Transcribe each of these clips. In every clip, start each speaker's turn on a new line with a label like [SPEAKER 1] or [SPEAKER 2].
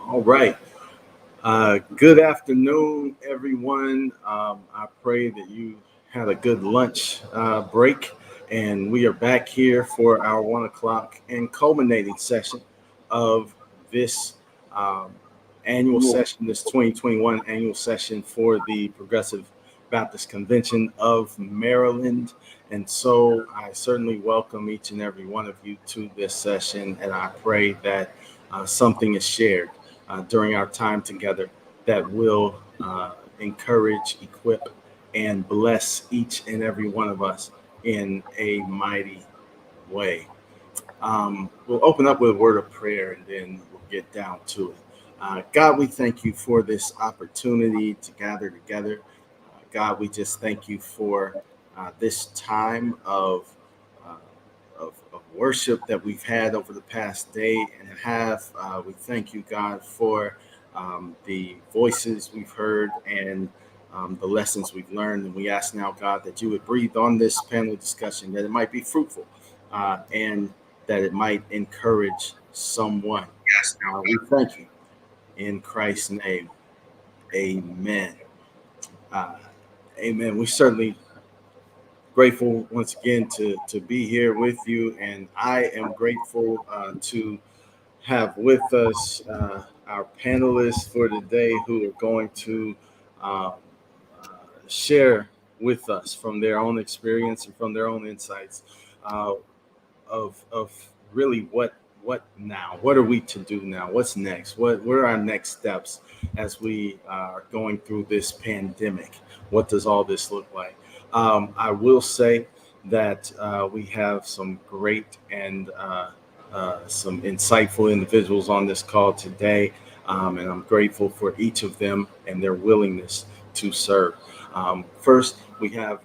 [SPEAKER 1] All right. Good afternoon, everyone. I pray that you had a good lunch break, and we are back here for our 1 o'clock and culminating session of this um, annual session, this 2021 annual session for the Progressive Baptist Convention of Maryland. And so I certainly welcome each and every one of you to this session, and I pray that something is shared during our time together that will encourage, equip, and bless each and every one of us in a mighty way. We'll open up with a word of prayer and then we'll get down to it. God, we thank you for this opportunity to gather together. God, we just thank you for this time uh, of worship that we've had over the past day and a half. We thank you, God, for the voices we've heard and the lessons we've learned. And we ask now, God, that you would breathe on this panel discussion, that it might be fruitful and that it might encourage someone. We thank you in Christ's name. Amen. Uh, amen. We certainly grateful once again to be here with you, and I am grateful to have with us our panelists for today who are going to uh, share with us from their own experience and from their own insights uh, of really what now? What are we to do now? What's next? What are our next steps as we are going through this pandemic? What does all this look like? I will say that we have some great and some insightful individuals on this call today, and I'm grateful for each of them and their willingness to serve. First, we have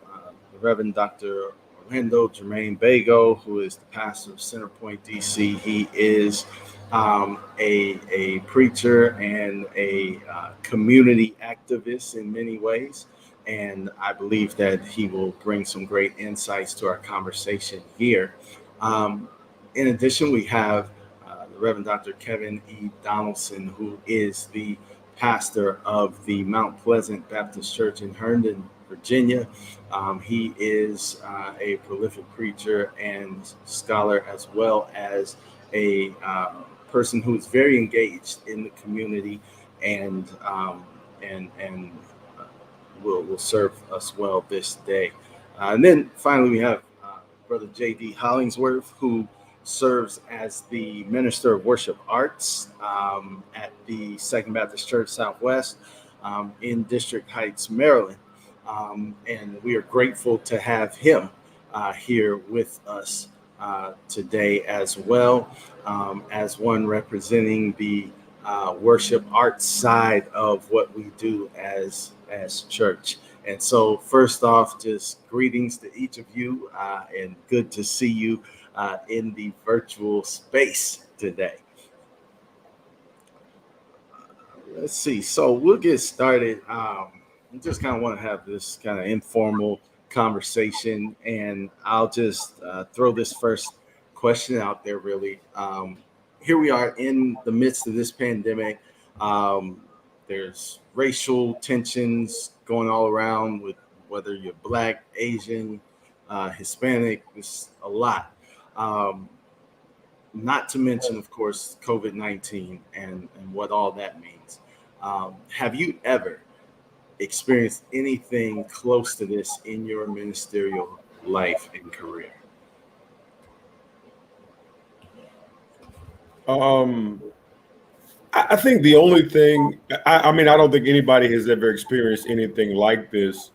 [SPEAKER 1] the Reverend Dr. Orlando Jermaine Bago, who is the pastor of Centerpoint DC. He is a preacher and a community activist in many ways. And I believe that he will bring some great insights to our conversation here. Um, in addition, we have the Reverend Dr. Kevin E. Donaldson, who is the pastor of the Mount Pleasant Baptist Church in Herndon, Virginia. He is a prolific preacher and scholar, as well as a person who is very engaged in the community and and will serve us well this day. And then finally, we have Brother J.D. Hollingsworth, who serves as the Minister of Worship Arts at the Second Baptist Church Southwest in District Heights, Maryland. And we are grateful to have him here with us today as well, as one representing the worship arts side of what we do as church. And so, first off, just greetings to each of you, and good to see you in the virtual space today. Let's see. So we'll get started. I just kind of want to have this kind of informal conversation, and I'll just throw this first question out there. Really, here we are in the midst of this pandemic. Um, there's racial tensions going all around with whether you're Black, Asian, Hispanic. There's a lot. Um, Not to mention, of course, COVID-19 and what all that means. Have you ever experienced anything close to this in your ministerial life and career?
[SPEAKER 2] Um, I think the only thing, I mean, I don't think anybody has ever experienced anything like this.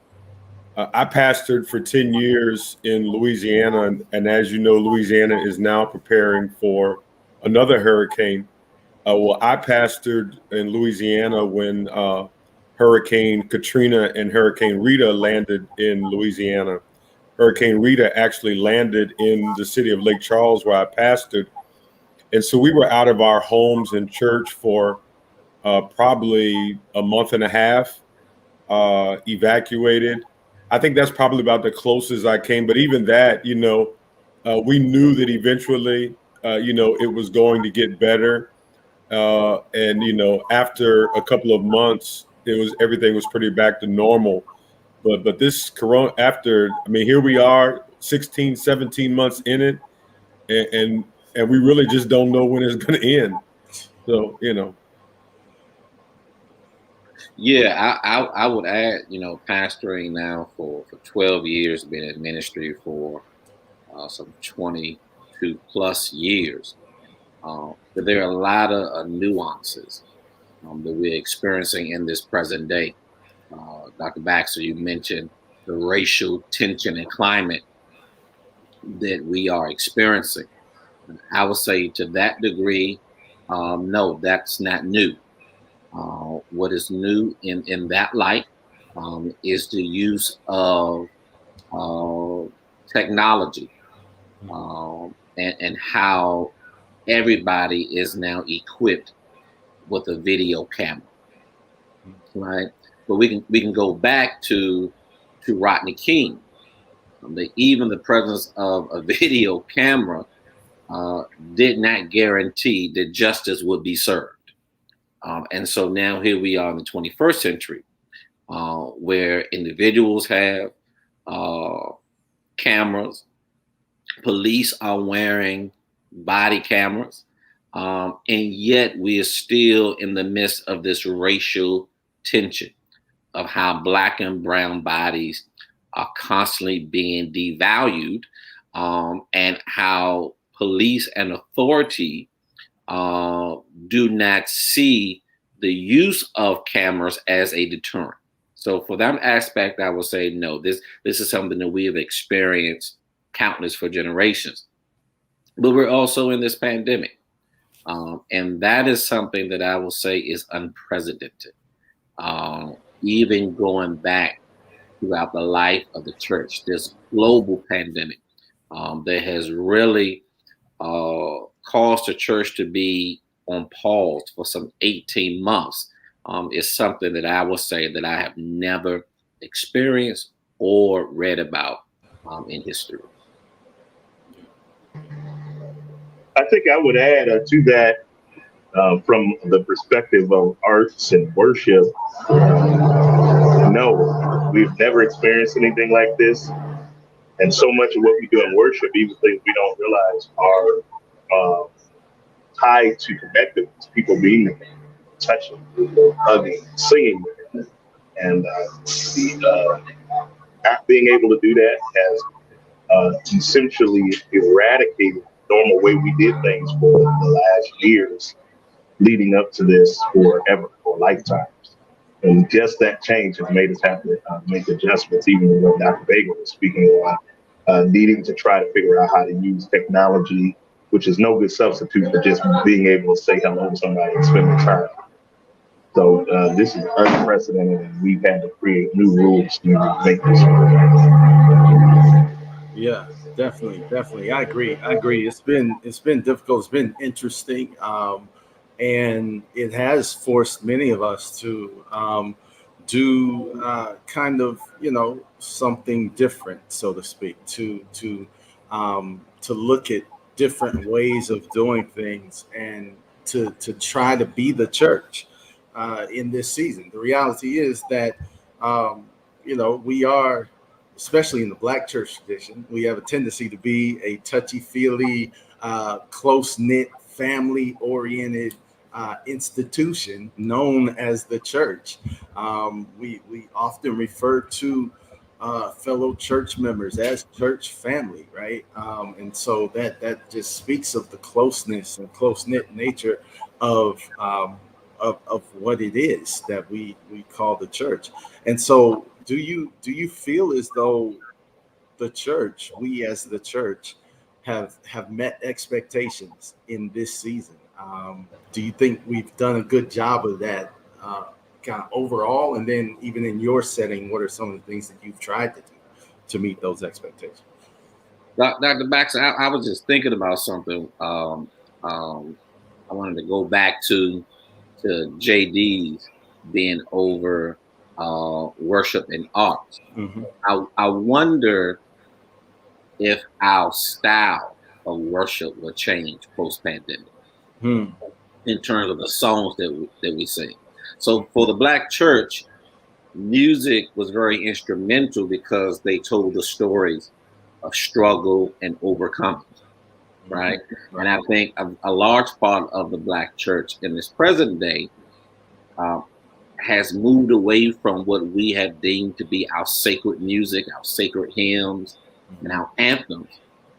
[SPEAKER 2] I pastored for 10 years in Louisiana, and as you know, Louisiana is now preparing for another hurricane. Well, I pastored in Louisiana when Hurricane Katrina and Hurricane Rita landed in Louisiana. Hurricane Rita actually landed in the city of Lake Charles, where I pastored. And so we were out of our homes and church for probably a month and a half, evacuated. I think that's probably about the closest I came. But even that, we knew that eventually, it was going to get better. And after a couple of months, everything was pretty back to normal. But this corona, here we are 16, 17 months in it, and we really just don't know when it's going to end. So
[SPEAKER 3] Yeah, I would add, pastoring now for 12 years, been in ministry for some 22 plus years. But there are a lot of nuances that we're experiencing in this present day. Dr. Baxter, you mentioned the racial tension and climate that we are experiencing. I would say to that degree, no, that's not new. What is new in that light is the use of technology and how everybody is now equipped with a video camera, right? But we can go back to Rodney King. Even the presence of a video camera did not guarantee that justice would be served. And so now here we are in the 21st century, where individuals have cameras, police are wearing body cameras, and yet we are still in the midst of this racial tension of how Black and brown bodies are constantly being devalued, and how police and authority do not see the use of cameras as a deterrent. So for that aspect, I would say no. This is something that we have experienced countless for generations. But we're also in this pandemic, and that is something that I will say is unprecedented. Even going back throughout the life of the church, this global pandemic that has really caused the church to be on pause for some 18 months is something that I will say that I have never experienced or read about in history.
[SPEAKER 4] I think I would add to that from the perspective of arts and worship. No, we've never experienced anything like this. And so much of what we do in worship, even things we don't realize, are tied to connectedness, people being there, touching, hugging, singing. And not being able to do that has essentially eradicated the normal way we did things for the last years leading up to this forever, for lifetimes. And just that change has made us have to make adjustments, even when Dr. Vega was speaking on needing to try to figure out how to use technology, which is no good substitute for just being able to say hello to somebody and spend the time. So this is unprecedented, and we've had to create new rules to make this work.
[SPEAKER 1] Yeah, definitely. I agree. It's been difficult. It's been interesting, and it has forced many of us to do kind of something different, so to speak. To look at different ways of doing things and to try to be the church in this season. The reality is that we are, especially in the Black church tradition, we have a tendency to be a touchy-feely, close-knit, family-oriented institution known as the church. We often refer to fellow church members as church family, right? And so that just speaks of the closeness and close-knit nature of what it is that we call the church. And so do you feel as though the church, we as the church, have met expectations in this season? Do you think we've done a good job of that kind of overall? And then even in your setting, what are some of the things that you've tried to do to meet those expectations?
[SPEAKER 3] Dr. Baxter, I was just thinking about something. I wanted to go back to JD's being over worship and art.
[SPEAKER 1] Mm-hmm.
[SPEAKER 3] I wonder if our style of worship will change post-pandemic. in terms of the songs that we sing. So for the Black church, music was very instrumental because they told the stories of struggle and overcoming, right? And I think a large part of the Black church in this present day has moved away from what we have deemed to be our sacred music, our sacred hymns, and our anthems,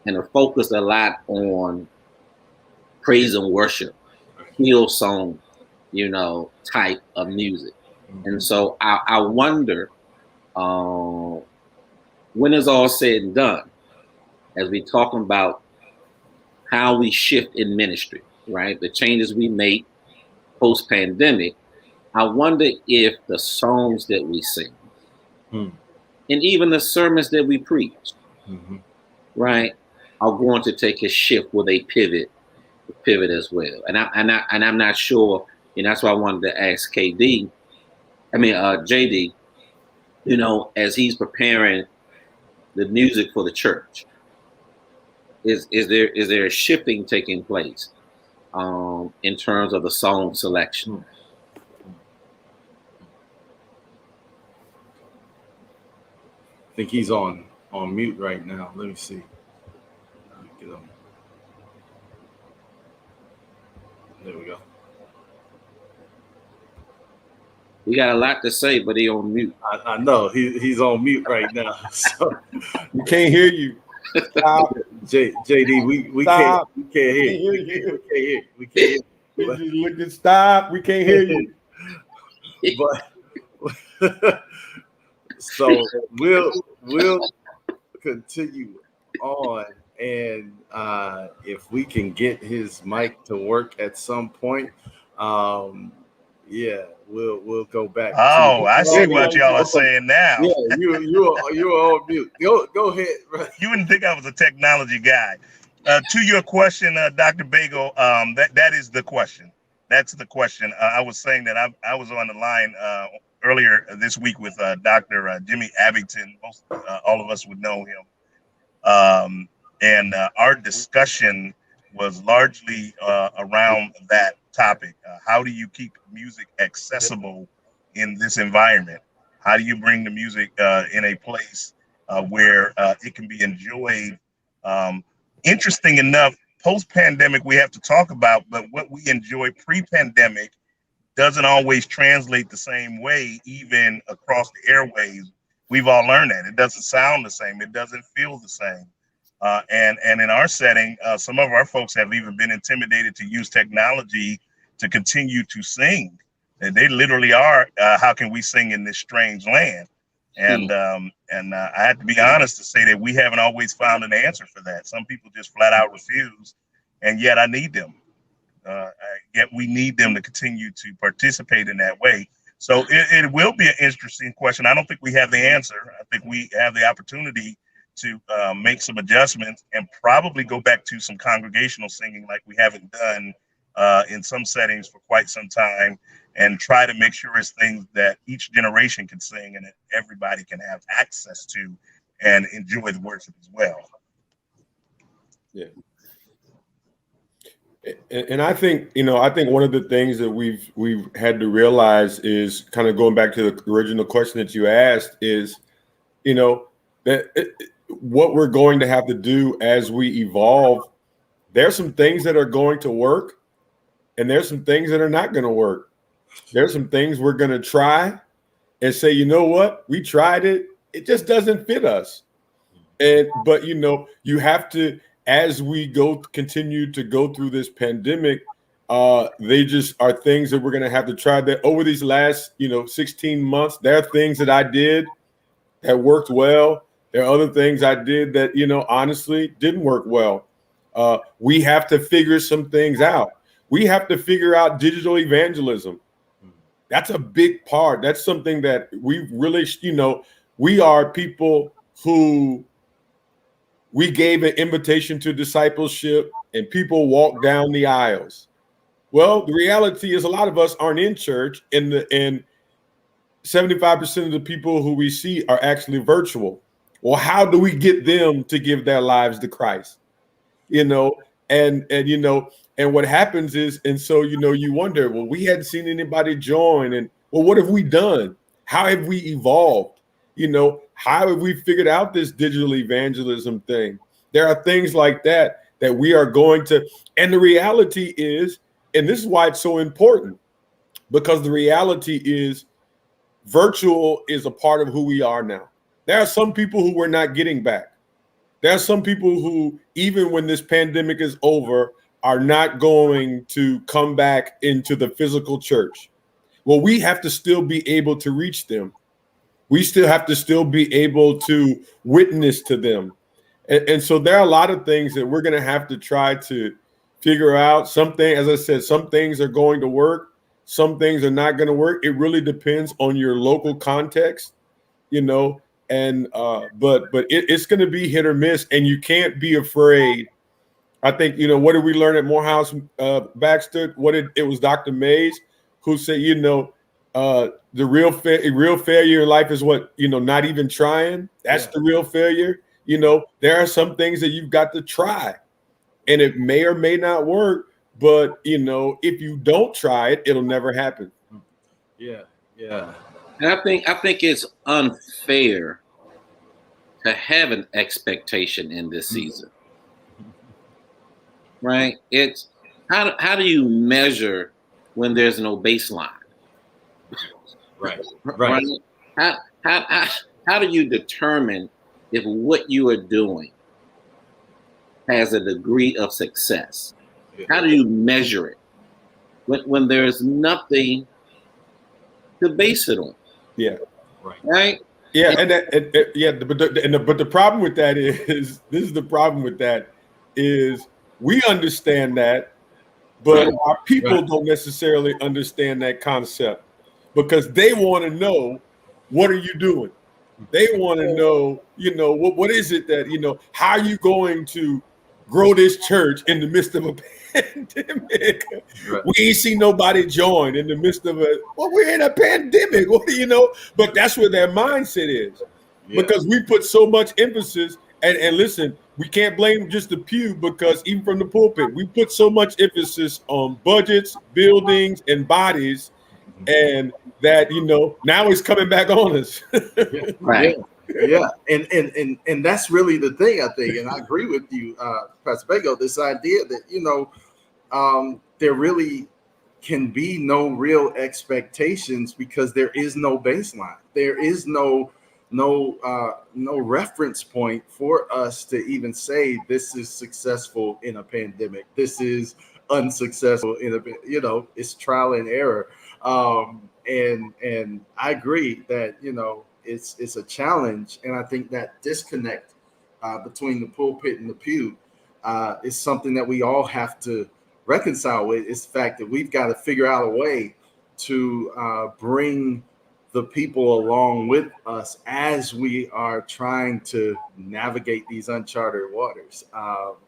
[SPEAKER 3] and are focused a lot on praise and worship, hill song, type of music. And so I wonder, when it's all said and done, as we talking about how we shift in ministry, right? The changes we make post-pandemic, I wonder if the songs that we sing and even the sermons that we preach, right, are going to take a shift where they pivot as well. And I'm not sure, and that's why I wanted to ask JD, as he's preparing the music for the church, is there a shifting taking place in terms of the song selection?
[SPEAKER 1] I think he's on mute right now. Let me see. Get him. There we go.
[SPEAKER 3] We got a lot to say, but he on mute.
[SPEAKER 1] I know he's on mute right now. So
[SPEAKER 2] We can't hear you. Stop.
[SPEAKER 1] JD, we
[SPEAKER 2] Stop.
[SPEAKER 1] can't hear you. We can't hear you.
[SPEAKER 2] You just look at stop. We can't hear you.
[SPEAKER 1] But so we'll continue on, and if we can get his mic to work at some point, we'll go back.
[SPEAKER 5] I see what y'all are saying now.
[SPEAKER 1] Yeah, you are on mute. Go ahead.
[SPEAKER 5] You wouldn't think I was a technology guy. To your question, Dr. Bagel, that is the question. That's the question. I was saying that I was on the line earlier this week with Dr. Jimmy Abington. Most all of us would know him. And our discussion was largely around that topic. How do you keep music accessible in this environment? How do you bring the music in a place where it can be enjoyed? Interesting enough, post-pandemic, we have to talk about, but what we enjoy pre-pandemic doesn't always translate the same way, even across the airwaves. We've all learned that. It doesn't sound the same. It doesn't feel the same. And in our setting, some of our folks have even been intimidated to use technology to continue to sing. And they literally are, how can we sing in this strange land? And I have to be honest to say that we haven't always found an answer for that. Some people just flat out refuse, and yet I need them. Yet we need them to continue to participate in that way. So it will be an interesting question. I don't think we have the answer. I think we have the opportunity to make some adjustments and probably go back to some congregational singing like we haven't done in some settings for quite some time, and try to make sure it's things that each generation can sing and that everybody can have access to and enjoy the worship as well.
[SPEAKER 2] Yeah. And I think one of the things that we've had to realize is, kind of going back to the original question that you asked, is, what we're going to have to do as we evolve. There's some things that are going to work, and there's some things that are not going to work. There's some things we're going to try and say, you know what, we tried it. It just doesn't fit us. But you have to, as we continue to go through this pandemic, they just are things that we're going to have to try. That over these last 16 months, there are things that I did that worked well. There are other things I did that honestly didn't work well. We have to figure some things out. We have to figure out digital evangelism. That's a big part. That's something that we really, we are people who, we gave an invitation to discipleship and people walked down the aisles. Well, the reality is a lot of us aren't in church, and 75% of the people who we see are actually virtual. Well, how do we get them to give their lives to Christ? And and what happens is, and so you wonder, well, we hadn't seen anybody join, and well, what have we done? How have we evolved? How have we figured out this digital evangelism thing? There are things like that we are going to, and the reality is, and this is why it's so important, because the reality is virtual is a part of who we are now. There are some people who we're not getting back. There are some people who, even when this pandemic is over, are not going to come back into the physical church. Well, we have to still be able to reach them. We still have to be able to witness to them. And so there are a lot of things that we're going to have to try to figure out. Something, as I said, some things are going to work. Some things are not going to work. It really depends on your local context, and but it's going to be hit or miss, and you can't be afraid. I think, what did we learn at Morehouse, Baxter? It was Dr. Mays who said, the real failure in life is what, not even trying. That's the real failure. There are some things that you've got to try, and it may or may not work. But, if you don't try it, it'll never happen.
[SPEAKER 1] Yeah.
[SPEAKER 3] And I think it's unfair to have an expectation in this season, right? It's how do you measure when there's no baseline?
[SPEAKER 1] Right.
[SPEAKER 3] How do you determine if what you are doing has a degree of success? How do you measure it when there's nothing to base it on?
[SPEAKER 2] Yeah.
[SPEAKER 3] Right.
[SPEAKER 2] Yeah. But the problem with that is, this is the problem with that is, we understand that, but our people don't necessarily understand that concept, because they want to know, what are you doing? They want to know, what is it that, how are you going to grow this church in the midst of a pandemic? We ain't see nobody join in the midst of we're in a pandemic. What do you know? But that's where their mindset is, because we put so much emphasis. And listen, we can't blame just the pew, because even from the pulpit, we put so much emphasis on budgets, buildings, and bodies, and that now it's coming back on us.
[SPEAKER 3] Right.
[SPEAKER 1] Yeah, and that's really the thing, I think, and I agree with you, Pastor Bago, this idea that there really can be no real expectations, because there is no baseline. There is no reference point for us to even say this is successful in a pandemic, this is unsuccessful in it's trial and error. And I agree that it's a challenge, and I think that disconnect between the pulpit and the pew is something that we all have to reconcile with. It's the fact that we've got to figure out a way to bring the people along with us as we are trying to navigate these uncharted waters,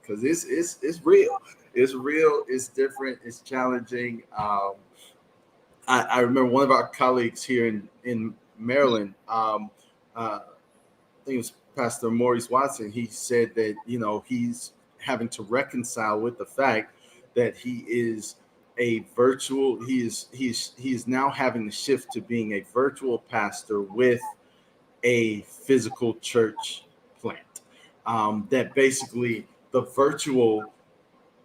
[SPEAKER 1] because it's real. It's real. It's different. It's challenging. I remember one of our colleagues here in Maryland, I think it was Pastor Maurice Watson. He said that he's having to reconcile with the fact that he is now having to shift to being a virtual pastor with a physical church plant. That basically the virtual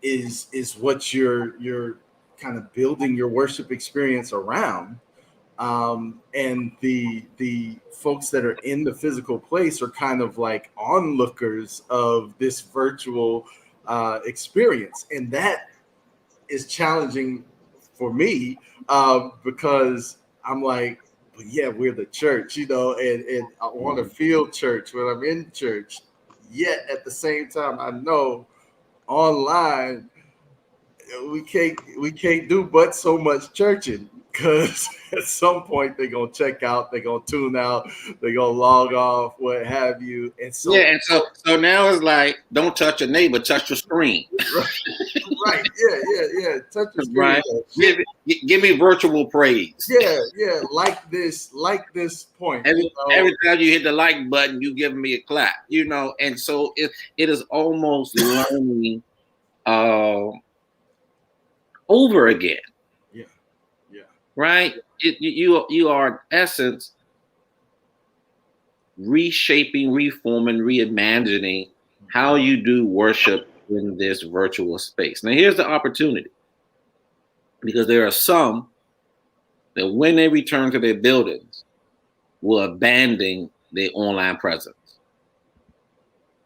[SPEAKER 1] is what you're kind of building your worship experience around. And the folks that are in the physical place are kind of like onlookers of this virtual experience. And that is challenging for me, because I'm like, but yeah, we're the church, and I want to feel church when I'm in church. Yet at the same time, I know online we can't do but so much churching, because at some point they're gonna check out, they're gonna tune out, they're gonna log off, what have you. And so
[SPEAKER 3] so now it's like, don't touch your neighbor, touch your screen.
[SPEAKER 1] Right. Yeah. Touch your screen.
[SPEAKER 3] Right. Give me virtual praise.
[SPEAKER 1] Yeah. Like this point.
[SPEAKER 3] Every time you hit the like button, you giving me a clap. And so it is almost learning over again.
[SPEAKER 1] Yeah. Yeah.
[SPEAKER 3] Right? You are in essence reshaping, reforming, reimagining how you do worship in this virtual space. Now, here's the opportunity, because there are some that when they return to their buildings will abandon their online presence.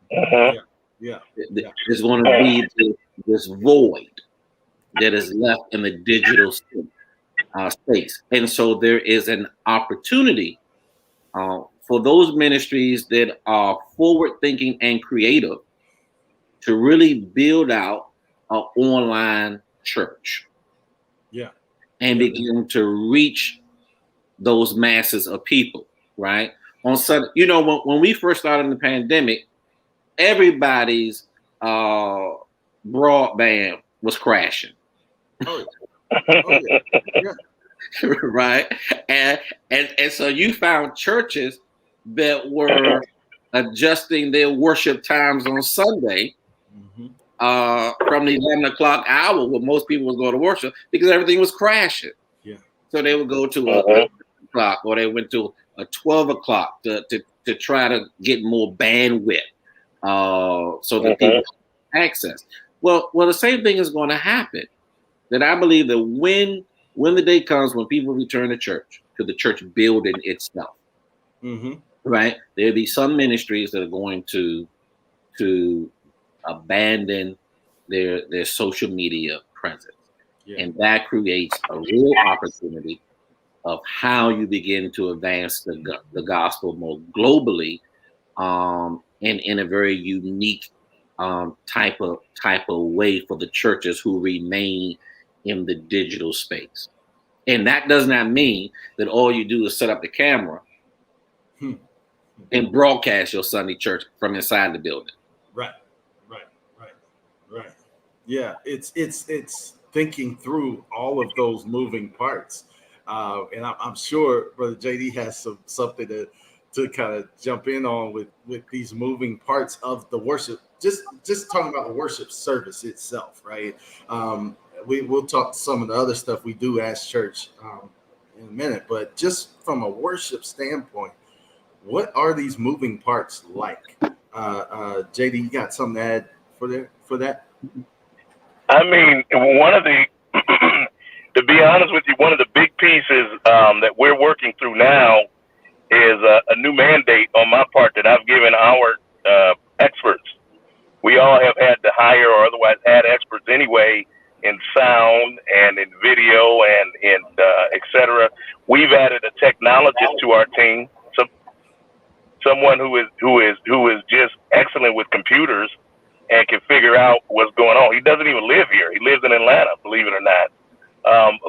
[SPEAKER 1] Yeah. Yeah.
[SPEAKER 3] There's going to be this void that is left in the digital space. And so there is an opportunity for those ministries that are forward thinking and creative to really build out an online church.
[SPEAKER 1] Yeah.
[SPEAKER 3] And begin to reach those masses of people, right? On Sunday, when we first started in the pandemic, everybody's broadband was crashing.
[SPEAKER 1] Oh, yeah. Yeah.
[SPEAKER 3] Right? And so you found churches that were adjusting their worship times on Sunday from the 11 o'clock hour where most people was going to worship because everything was crashing.
[SPEAKER 1] Yeah.
[SPEAKER 3] So they would go to a o'clock, or they went to a 12 o'clock to try to get more bandwidth so that people have access. Well, the same thing is going to happen. That I believe that when the day comes when people return to church, to the church building itself, right? There'll be some ministries that are going to abandon their social media presence. Yeah. And that creates a real opportunity of how you begin to advance the gospel more globally, and in a very unique type of way for the churches who remain in the digital space. And that does not mean that all you do is set up the camera and broadcast your Sunday church from inside the building.
[SPEAKER 1] Right. Yeah, it's thinking through all of those moving parts, and I'm sure Brother JD has something to kind of jump in on with these moving parts of the worship. Just talking about the worship service itself, right? We'll talk some of the other stuff we do as church in a minute, but just from a worship standpoint, what are these moving parts like? JD, you got something to add for that?
[SPEAKER 6] I mean, one of the, to be honest with you, one of the big pieces that we're working through now is a new mandate on my part that I've given our experts. We all have had to hire or otherwise had experts anyway in sound and in video and in et cetera. We've added a technologist to our team, someone who is just excellent with computers and can figure out what's going on. He doesn't even live here. He lives in Atlanta, believe it or not.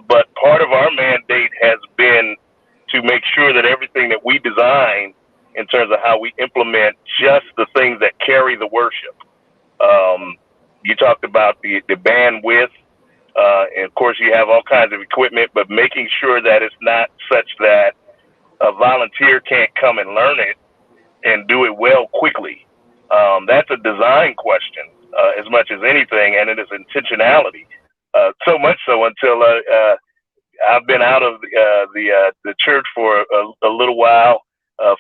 [SPEAKER 6] But part of our mandate has been to make sure that everything that we design in terms of how we implement just the things that carry the worship. You talked about the bandwidth, and of course you have all kinds of equipment, but making sure that it's not such that a volunteer can't come and learn it and do it well quickly. That's a design question as much as anything, and it is intentionality. So much so until I've been out of the church for a little while,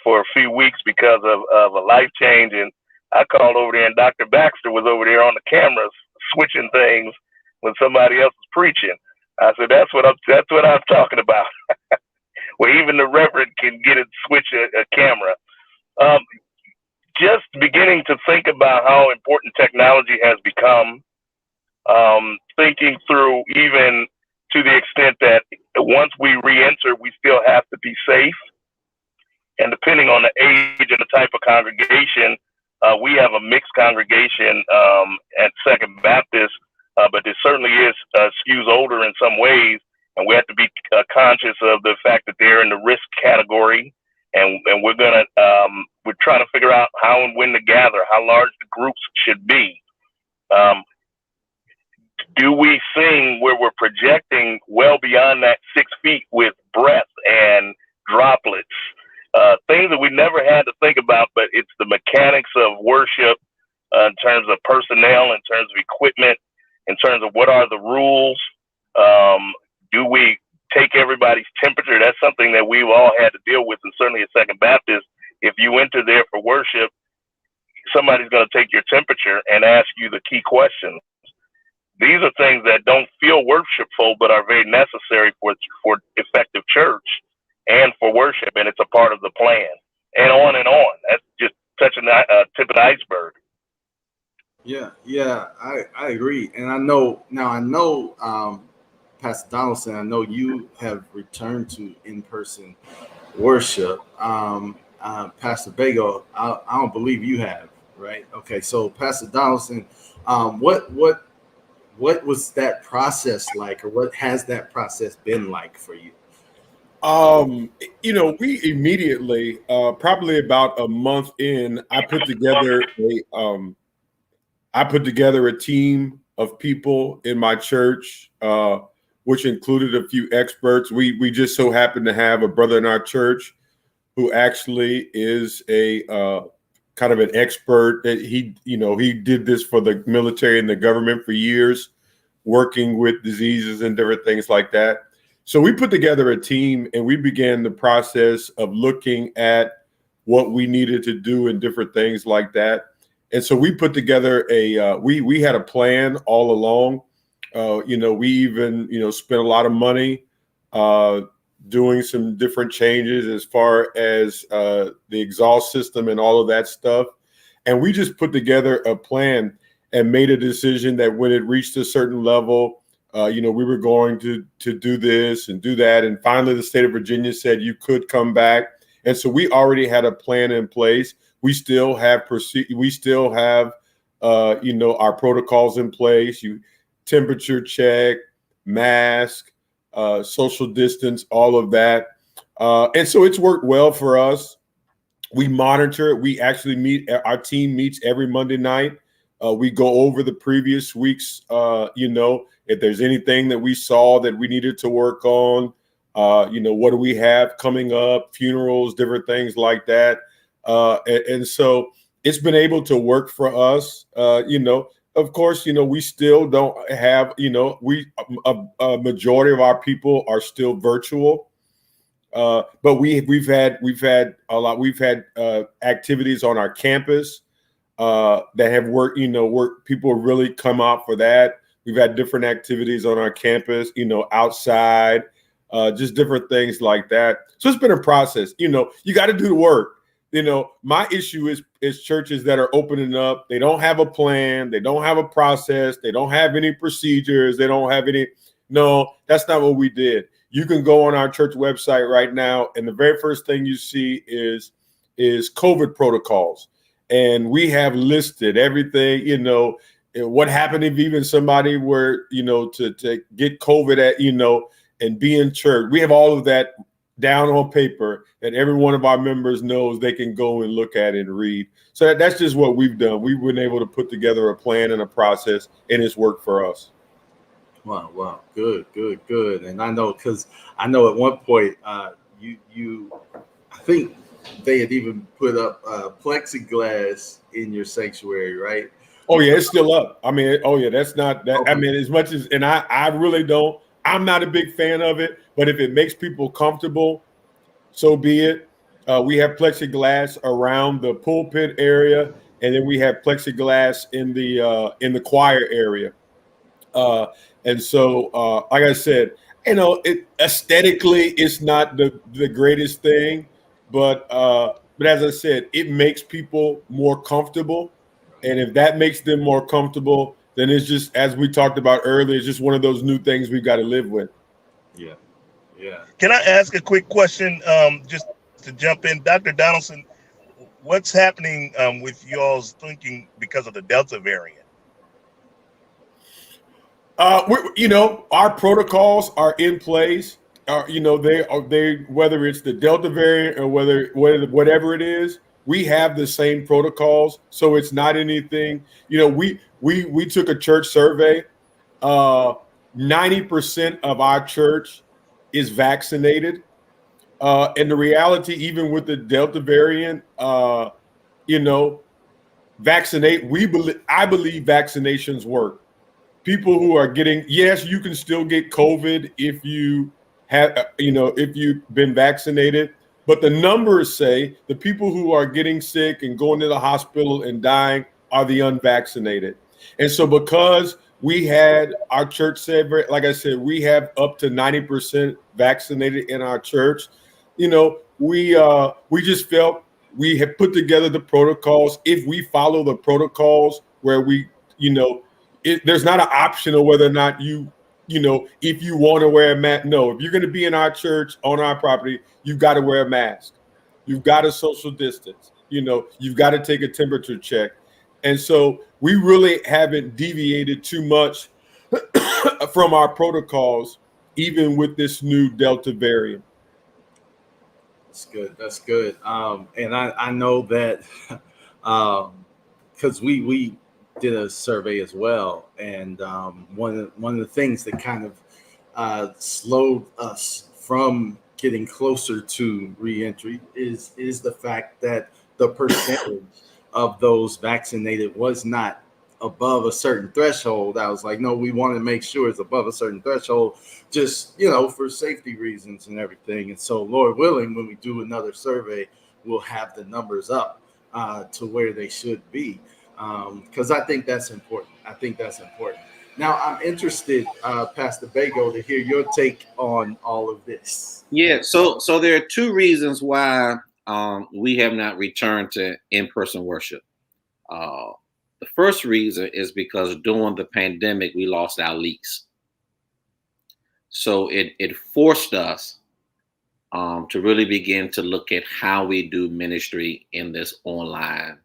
[SPEAKER 6] for a few weeks because of a life change, and I called over there, and Dr. Baxter was over there on the cameras switching things when somebody else was preaching. I said, "That's what I'm talking about." Where even the reverend can get it, switch a camera. Just beginning to think about how important technology has become, thinking through even to the extent that once we re-enter, we still have to be safe. And depending on the age and the type of congregation, we have a mixed congregation at Second Baptist, but there certainly is skews older in some ways, and we have to be conscious of the fact that they're in the risk category. And we're trying to figure out how and when to gather, how large the groups should be. Do we sing where we're projecting well beyond that 6 feet with breath and droplets? Things that we never had to think about, but it's the mechanics of worship in terms of personnel, in terms of equipment, terms of what are the rules. Do we take everybody's temperature? That's something that we've all had to deal with, and certainly at Second Baptist, if you enter there for worship, somebody's going to take your temperature and ask you the key questions. These are things that don't feel worshipful, but are very necessary for effective church and for worship, and it's a part of the plan. And on and on. That's just touching the tip of the iceberg.
[SPEAKER 1] Yeah, I agree, and I know Pastor Donaldson, I know you have returned to in-person worship. Pastor Bagel, I don't believe you have, right? Okay, so Pastor Donaldson, what was that process like, or what has that process been like for you?
[SPEAKER 2] We immediately, probably about a month in, I put together a team of people in my church, which included a few experts. We just so happened to have a brother in our church who actually is a kind of an expert. That he did this for the military and the government for years, working with diseases and different things like that. So we put together a team and we began the process of looking at what we needed to do and different things like that. And so we put together we had a plan all along. We even, spent a lot of money doing some different changes as far as the exhaust system and all of that stuff. And we just put together a plan and made a decision that when it reached a certain level, we were going to do this and do that. And finally, the state of Virginia said you could come back. And so we already had a plan in place. We still have our protocols in place. Temperature check, mask, social distance, all of that. And so it's worked well for us. We monitor it. We actually our team meets every Monday night. We go over the previous weeks, if there's anything that we saw that we needed to work on, what do we have coming up, funerals, different things like that. And so it's been able to work for us. Of course, we still don't have, a majority of our people are still virtual. But we've had a lot. We've had activities on our campus that have worked. People really come out for that. We've had different activities on our campus, outside, just different things like that. So it's been a process. You got to do the work. My issue is churches that are opening up. They don't have a plan. They don't have a process. They don't have any procedures. They don't have any. No, that's not what we did. You can go on our church website right now, and the very first thing you see is COVID protocols. And we have listed everything, what happened if even somebody were, to get COVID and be in church. We have all of that down on paper that every one of our members knows they can go and look at and read. So that's just what we've done. We've been able to put together a plan and a process, and it's worked for us.
[SPEAKER 1] Wow. Good. And I know, because I know at one point you I think they had even put up plexiglass in your sanctuary, right?
[SPEAKER 2] Oh yeah, it's still up. I mean, that's not that. Okay. I mean, as much as, and I really don't, I'm not a big fan of it, but if it makes people comfortable, so be it. We have plexiglass around the pulpit area, and then we have plexiglass in the choir area. And so, like I said, aesthetically, it's not the greatest thing, but as I said, it makes people more comfortable. And if that makes them more comfortable, then it's just, as we talked about earlier, it's just one of those new things we've got to live with.
[SPEAKER 1] Yeah.
[SPEAKER 5] Can I ask a quick question, just to jump in? Dr. Donaldson, what's happening with y'all's thinking because of the Delta variant?
[SPEAKER 2] Our protocols are in place. They whether it's the Delta variant or whatever it is, we have the same protocols. So it's not anything. We took a church survey. 90% of our church is vaccinated, and the reality, even with the Delta variant, I believe vaccinations work. people who are getting, yes, you can still get COVID if you have, if you've been vaccinated. But the numbers say the people who are getting sick and going to the hospital and dying are the unvaccinated. And so because we had, our church said, like I said, we have up to 90% vaccinated in our church. We just felt we had put together the protocols. If we follow the protocols where we, there's not an option of whether or not if you want to wear a mask. No, if you're going to be in our church on our property, you've got to wear a mask. You've got to social distance. You've got to take a temperature check. And so we really haven't deviated too much from our protocols, even with this new Delta variant.
[SPEAKER 1] That's good. That's good. And I know that because we did a survey as well, and one of the things that kind of slowed us from getting closer to reentry is the fact that the percentage of those vaccinated was not above a certain threshold. I was like, no, we want to make sure it's above a certain threshold, just for safety reasons and everything. And so, Lord willing, when we do another survey, we'll have the numbers up to where they should be. Because I think that's important. Now, I'm interested, Pastor Bago, to hear your take on all of this.
[SPEAKER 3] Yeah, so there are two reasons why we have not returned to in-person worship. The first reason is because during the pandemic, we lost our lease. So it forced us to really begin to look at how we do ministry in this online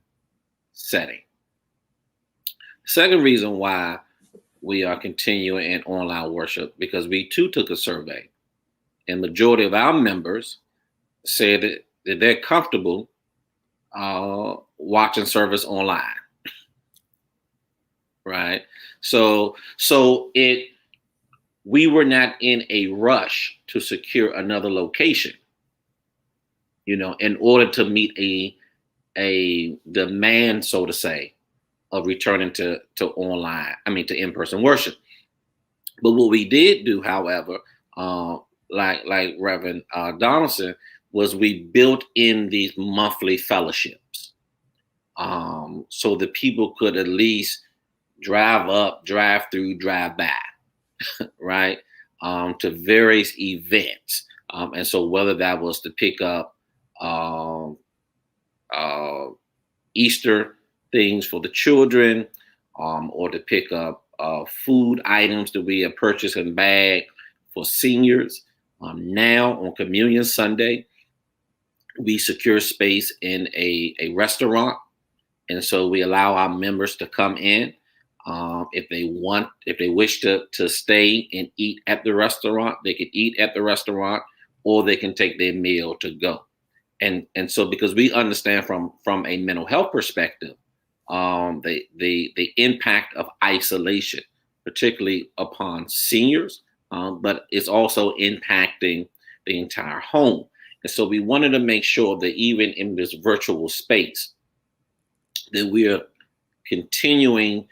[SPEAKER 3] setting. Second reason why we are continuing in online worship, because we too took a survey, and majority of our members said that they're comfortable watching service online. Right. So we were not in a rush to secure another location, in order to meet a demand, so to say, of returning to in-person worship. But what we did do, however, like Reverend Donaldson, was we built in these monthly fellowships, so that people could at least drive up, drive through, drive back, right, to various events. And so whether that was to pick up Easter things for the children, or to pick up food items that we have purchased and bagged for seniors. Now on Communion Sunday, we secure space in a restaurant. And so we allow our members to come in. If they wish to stay and eat at the restaurant, they can eat at the restaurant, or they can take their meal to go. And so because we understand from a mental health perspective, the impact of isolation, particularly upon seniors, but it's also impacting the entire home. And so we wanted to make sure that even in this virtual space, that we are continuing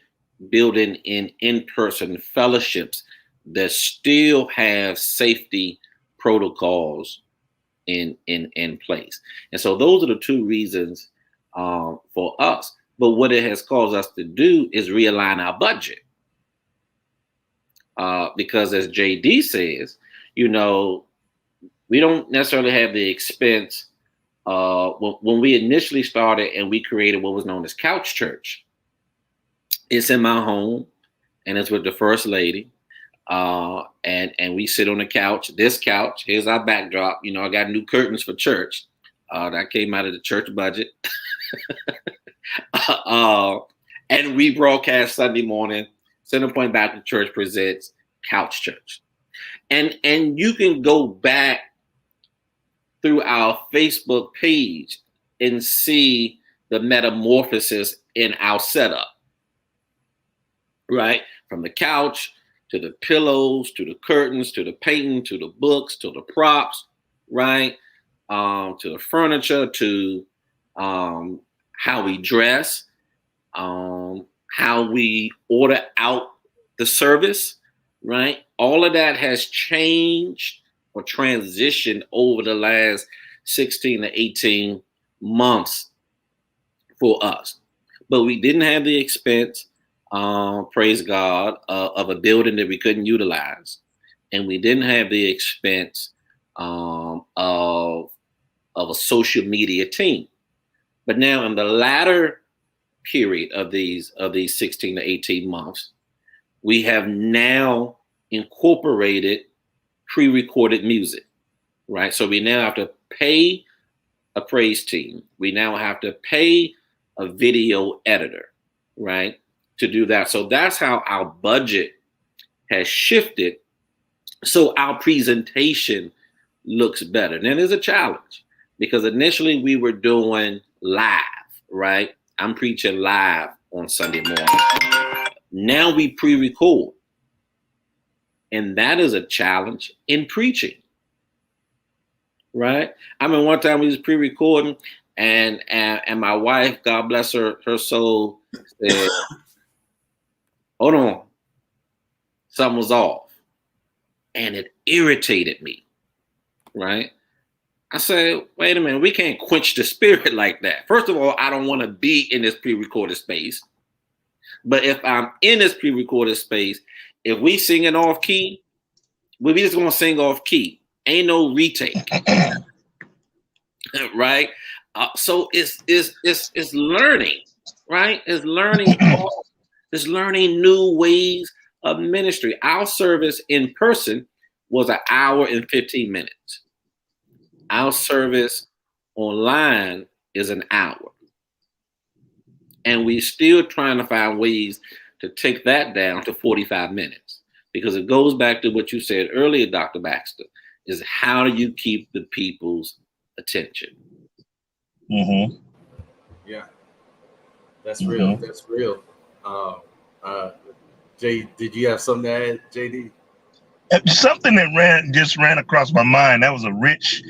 [SPEAKER 3] building in-person fellowships that still have safety protocols in place. And so those are the two reasons for us. But what it has caused us to do is realign our budget. Because as JD says, we don't necessarily have the expense. When we initially started and we created what was known as Couch Church, it's in my home and it's with the First Lady. And we sit on the couch, this couch, here's our backdrop. I got new curtains for church. That came out of the church budget. And we broadcast Sunday morning. Centerpoint Baptist Church presents Couch Church. And you can go back through our Facebook page and see the metamorphosis in our setup, right? From the couch to the pillows, to the curtains, to the painting, to the books, to the props, right? To the furniture, to how we dress, how we order out the service, right? All of that has changed or transitioned over the last 16 to 18 months for us. But we didn't have the expense, praise God, of a building that we couldn't utilize. And we didn't have the expense of a social media team. But now in the latter period of these 16 to 18 months, we have now incorporated pre-recorded music, right? So we now have to pay a praise team. We now have to pay a video editor, right, to do that. So that's how our budget has shifted. So our presentation looks better. Now there's a challenge because initially we were doing live, right? I'm preaching live on Sunday morning. Now we pre-record. And that is a challenge in preaching, right? I mean, one time we was pre-recording and my wife, God bless her soul, said, hold on, something was off. And it irritated me, right? I said, wait a minute, we can't quench the spirit like that. First of all, I don't want to be in this pre-recorded space. But if I'm in this pre-recorded space, if we singing off key, we just gonna sing off key. Ain't no retake, right? So it's learning, right? It's learning. It's learning new ways of ministry. Our service in person was 1 hour and 15 minutes. Our service online is 1 hour. And we're still trying to find ways to take that down to 45 minutes. Because it goes back to what you said earlier, Dr. Baxter, is how do you keep the people's attention?
[SPEAKER 5] Mm-hmm.
[SPEAKER 1] Yeah, that's real. That's real. Jay, did you have something to add, JD?
[SPEAKER 5] Something that just ran across my mind. That was a rich.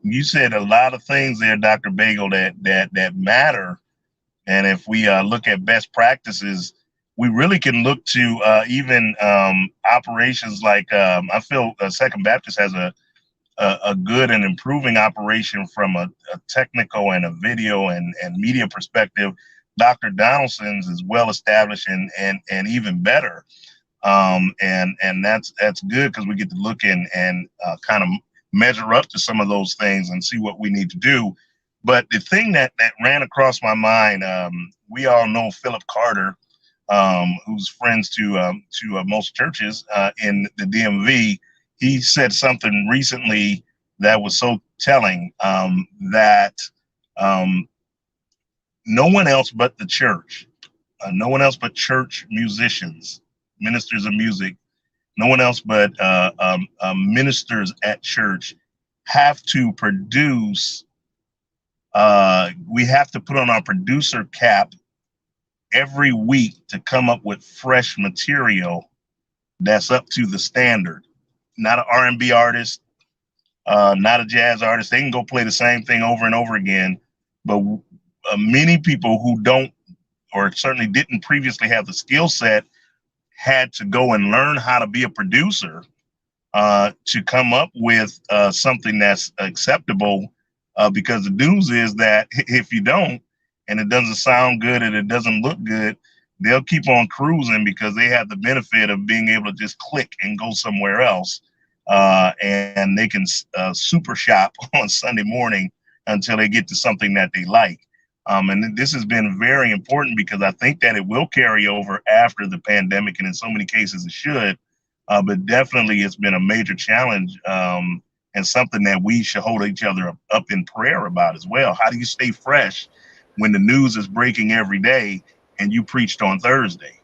[SPEAKER 5] You said a lot of things there, Dr. Bagel, that matter. And if we look at best practices, we really can look to even operations like I feel Second Baptist has a good and improving operation from a technical and a video and media perspective. Dr. Donaldson's is well established and even better. And that's good because we get to look and kind of measure up to some of those things and see what we need to do. But the thing that ran across my mind, we all know Philip Carter, who's friends to most churches in the DMV. He said something recently that was so telling, that no one else but the church, no one else but church musicians, ministers of music, no one else but ministers at church have to produce. We have to put on our producer cap every week to come up with fresh material that's up to the standard. Not an R&B artist, not a jazz artist. They can go play the same thing over and over again. But many people who don't, or certainly didn't previously have the skill set, had to go and learn how to be a producer to come up with something that's acceptable. Because the news is that if you don't, and it doesn't sound good and it doesn't look good, they'll keep on cruising because they have the benefit of being able to just click and go somewhere else. And they can super shop on Sunday morning until they get to something that they like. And this has been very important because I think that it will carry over after the pandemic, and in so many cases it should. But definitely it's been a major challenge. And something that we should hold each other up in prayer about as well. How do you stay fresh when the news is breaking every day and you preached on Thursday?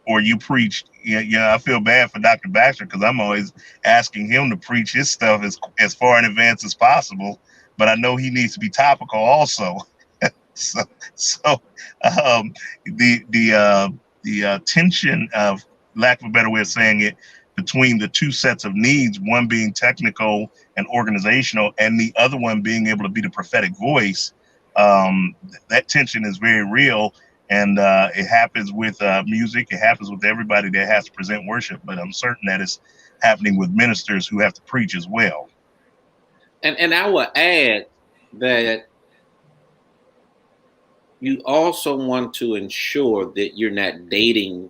[SPEAKER 5] Or you preached, I feel bad for Dr. Baxter because I'm always asking him to preach his stuff as far in advance as possible. But I know he needs to be topical also. So the tension of, lack of a better way of saying it, between the two sets of needs, one being technical and organizational, and the other one being able to be the prophetic voice, that tension is very real. And it happens with music. It happens with everybody that has to present worship. But I'm certain that it's happening with ministers who have to preach as well.
[SPEAKER 3] And I will add that you also want to ensure that you're not dating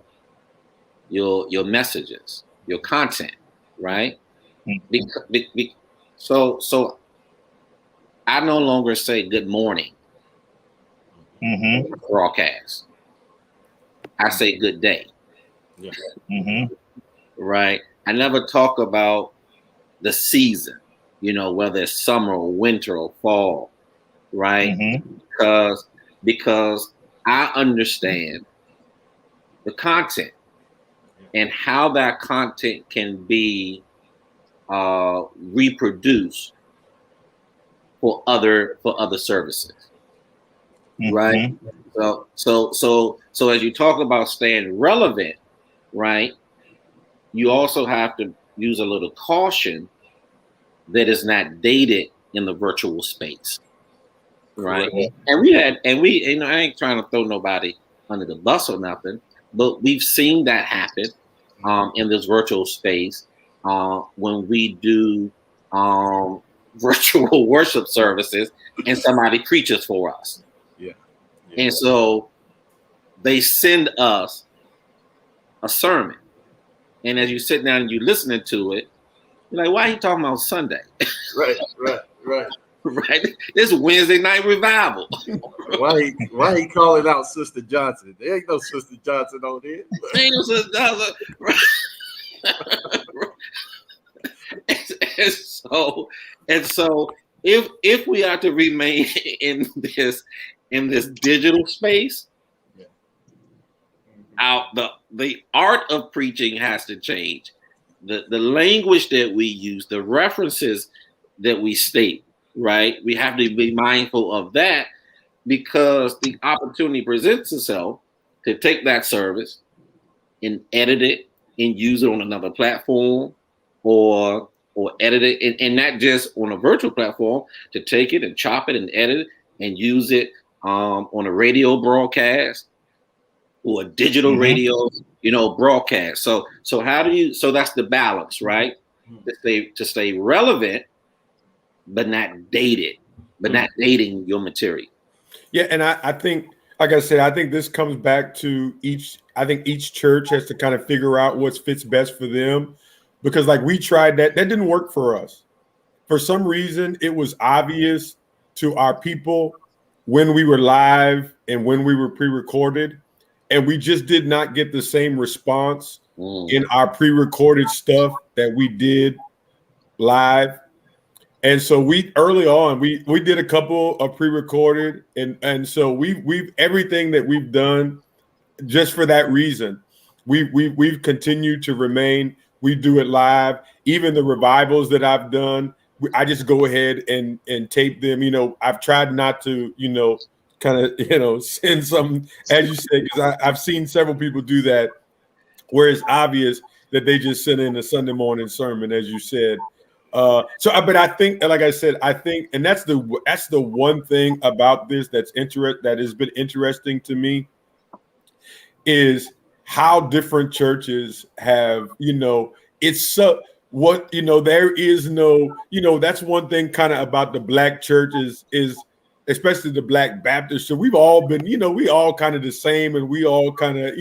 [SPEAKER 3] your messages, your content, right?
[SPEAKER 5] Mm-hmm.
[SPEAKER 3] So I no longer say good morning
[SPEAKER 5] Mm-hmm.
[SPEAKER 3] broadcast. I say good day.
[SPEAKER 1] Yeah.
[SPEAKER 5] Mm-hmm.
[SPEAKER 3] Right? I never talk about the season, whether it's summer or winter or fall, right?
[SPEAKER 5] Mm-hmm.
[SPEAKER 3] Because I understand the content and how that content can be reproduced for other services, right?
[SPEAKER 5] Mm-hmm.
[SPEAKER 3] So as you talk about staying relevant, right? You also have to use a little caution that is not dated in the virtual space, right?
[SPEAKER 1] Correct.
[SPEAKER 3] And we, I ain't trying to throw nobody under the bus or nothing, but we've seen that happen in this virtual space when we do virtual worship services and somebody preaches for us.
[SPEAKER 1] Yeah.
[SPEAKER 3] And so they send us a sermon. And as you sit down and you listening to it, you're like, why are you talking about Sunday?
[SPEAKER 1] Right.
[SPEAKER 3] Right? This is Wednesday night revival.
[SPEAKER 1] Why he calling out Sister Johnson? There ain't no Sister Johnson on here.
[SPEAKER 3] Ain't no Sister Johnson. Right? and so if we are to remain in this digital space, the art of preaching has to change. The language that we use, the references that we state, right? We have to be mindful of that because the opportunity presents itself to take that service and edit it and use it on another platform or edit it, and not just on a virtual platform, to take it and chop it and edit it and use it on a radio broadcast or a digital radio, broadcast. So how do you? So that's the balance, right? To stay relevant, but not dated, but not dating your material.
[SPEAKER 2] Yeah, and I think, like I said, I think this comes back to each church has to kind of figure out what fits best for them, because like we tried that didn't work for us. For some reason, it was obvious to our people when we were live and when we were pre-recorded, and we just did not get the same response in our pre-recorded stuff that we did live. And so we early on we did a couple of pre-recorded, and so we've everything that we've done just for that reason. We've continued to remain. We do it live. Even the revivals that I've done, I just go ahead and tape them. I've tried not to kind of send some, as you said, because I've seen several people do that where it's obvious that they just send in a Sunday morning sermon, as you said. But I think, like I said, and that's the one thing about this that has been interesting to me is how different churches have, it's so what, there is no, that's one thing kind of about the Black churches is especially the Black Baptist. So we've all been, we all kind of the same, and we all kind of,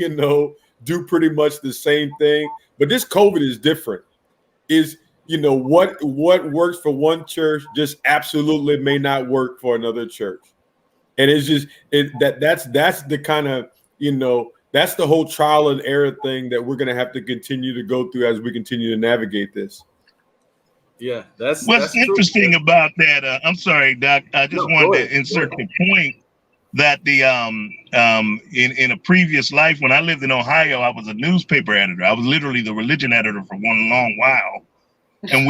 [SPEAKER 2] do pretty much the same thing. But this COVID is different. What works for one church just absolutely may not work for another church. And it's just that's the kind of, that's the whole trial and error thing that we're going to have to continue to go through as we continue to navigate this.
[SPEAKER 1] Yeah, that's
[SPEAKER 5] what's interesting about that. I'm sorry, Doc. I just wanted to insert the point that the in a previous life, when I lived in Ohio, I was a newspaper editor. I was literally the religion editor for one long while, and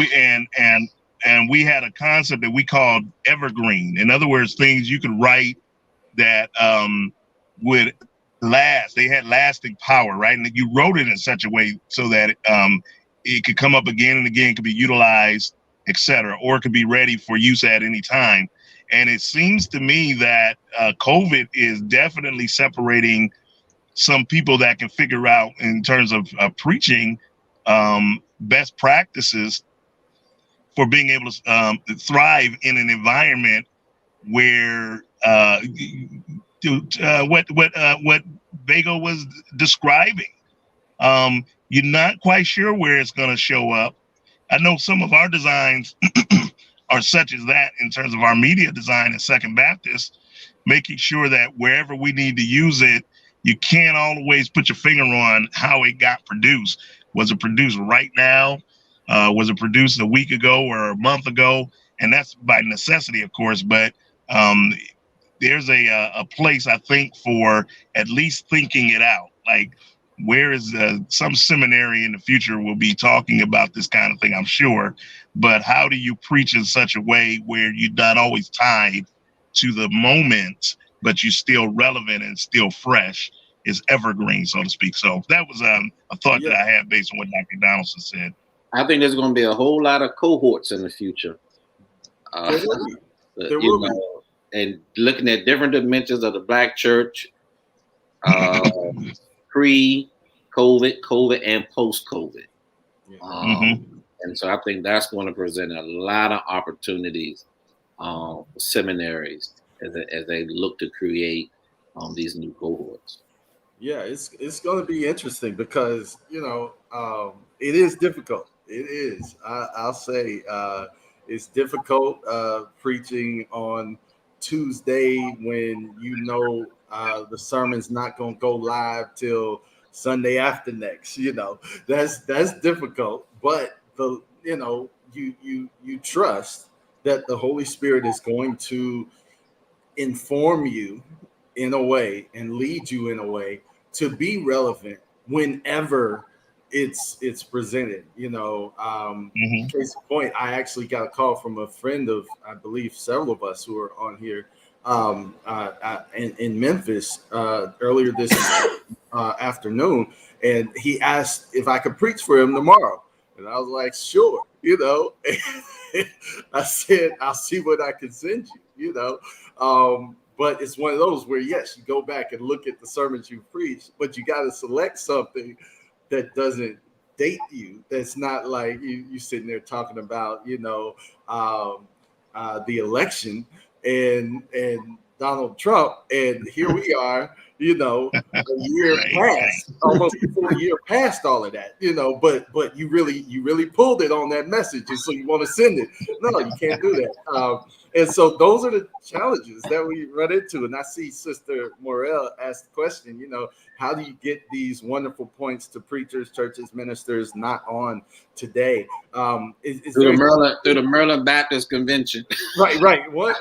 [SPEAKER 5] we had a concept that we called evergreen. In other words, things you could write that would last. They had lasting power, right? And you wrote it in such a way so that it could come up again and again, could be utilized, etc., or it could be ready for use at any time. And it seems to me that COVID is definitely separating some people that can figure out in terms of preaching best practices for being able to thrive in an environment where what Bago was describing. You're not quite sure where it's going to show up. I know some of our designs are such as that in terms of our media design at Second Baptist, making sure that wherever we need to use it, you can't always put your finger on how it got produced. Was it produced right now? Was it produced a week ago or a month ago? And that's by necessity, of course, but there's a place, I think, for at least thinking it out. Like, where is some seminary in the future will be talking about this kind of thing, I'm sure. But how do you preach in such a way where you're not always tied to the moment, but you're still relevant and still fresh, is evergreen, so to speak. So that was a thought that I had based on what Dr. Donaldson said.
[SPEAKER 3] I think there's going to be a whole lot of cohorts in the future.
[SPEAKER 1] There will be.
[SPEAKER 3] And looking at different dimensions of the Black church, pre-COVID, COVID, and post-COVID. And so I think that's going to present a lot of opportunities for seminaries as they look to create these new cohorts.
[SPEAKER 1] Yeah, it's going to be interesting because, it is difficult. It is. I'll say it's difficult preaching on Tuesday when the sermon's not going to go live till Sunday after next. That's difficult, but you trust that the Holy Spirit is going to inform you in a way and lead you in a way to be relevant whenever it's presented. Case in point, I actually got a call from a friend of, I believe, several of us who are on here in Memphis earlier this afternoon, and he asked if I could preach for him tomorrow, and I was like, sure. I said, I'll see what I can send you. But it's one of those where, yes, you go back and look at the sermons you preached, but you got to select something that doesn't date you. That's not like you sitting there talking about, the election and Donald Trump. And here we are, a year past, almost a full year past all of that, but you really pulled it on that message. And so you want to send it. No, you can't do that. And so those are the challenges that we run into. And I see Sister Morel ask the question, how do you get these wonderful points to preachers, churches, ministers not on today? Through
[SPEAKER 3] the Maryland Baptist Convention.
[SPEAKER 1] Right. One,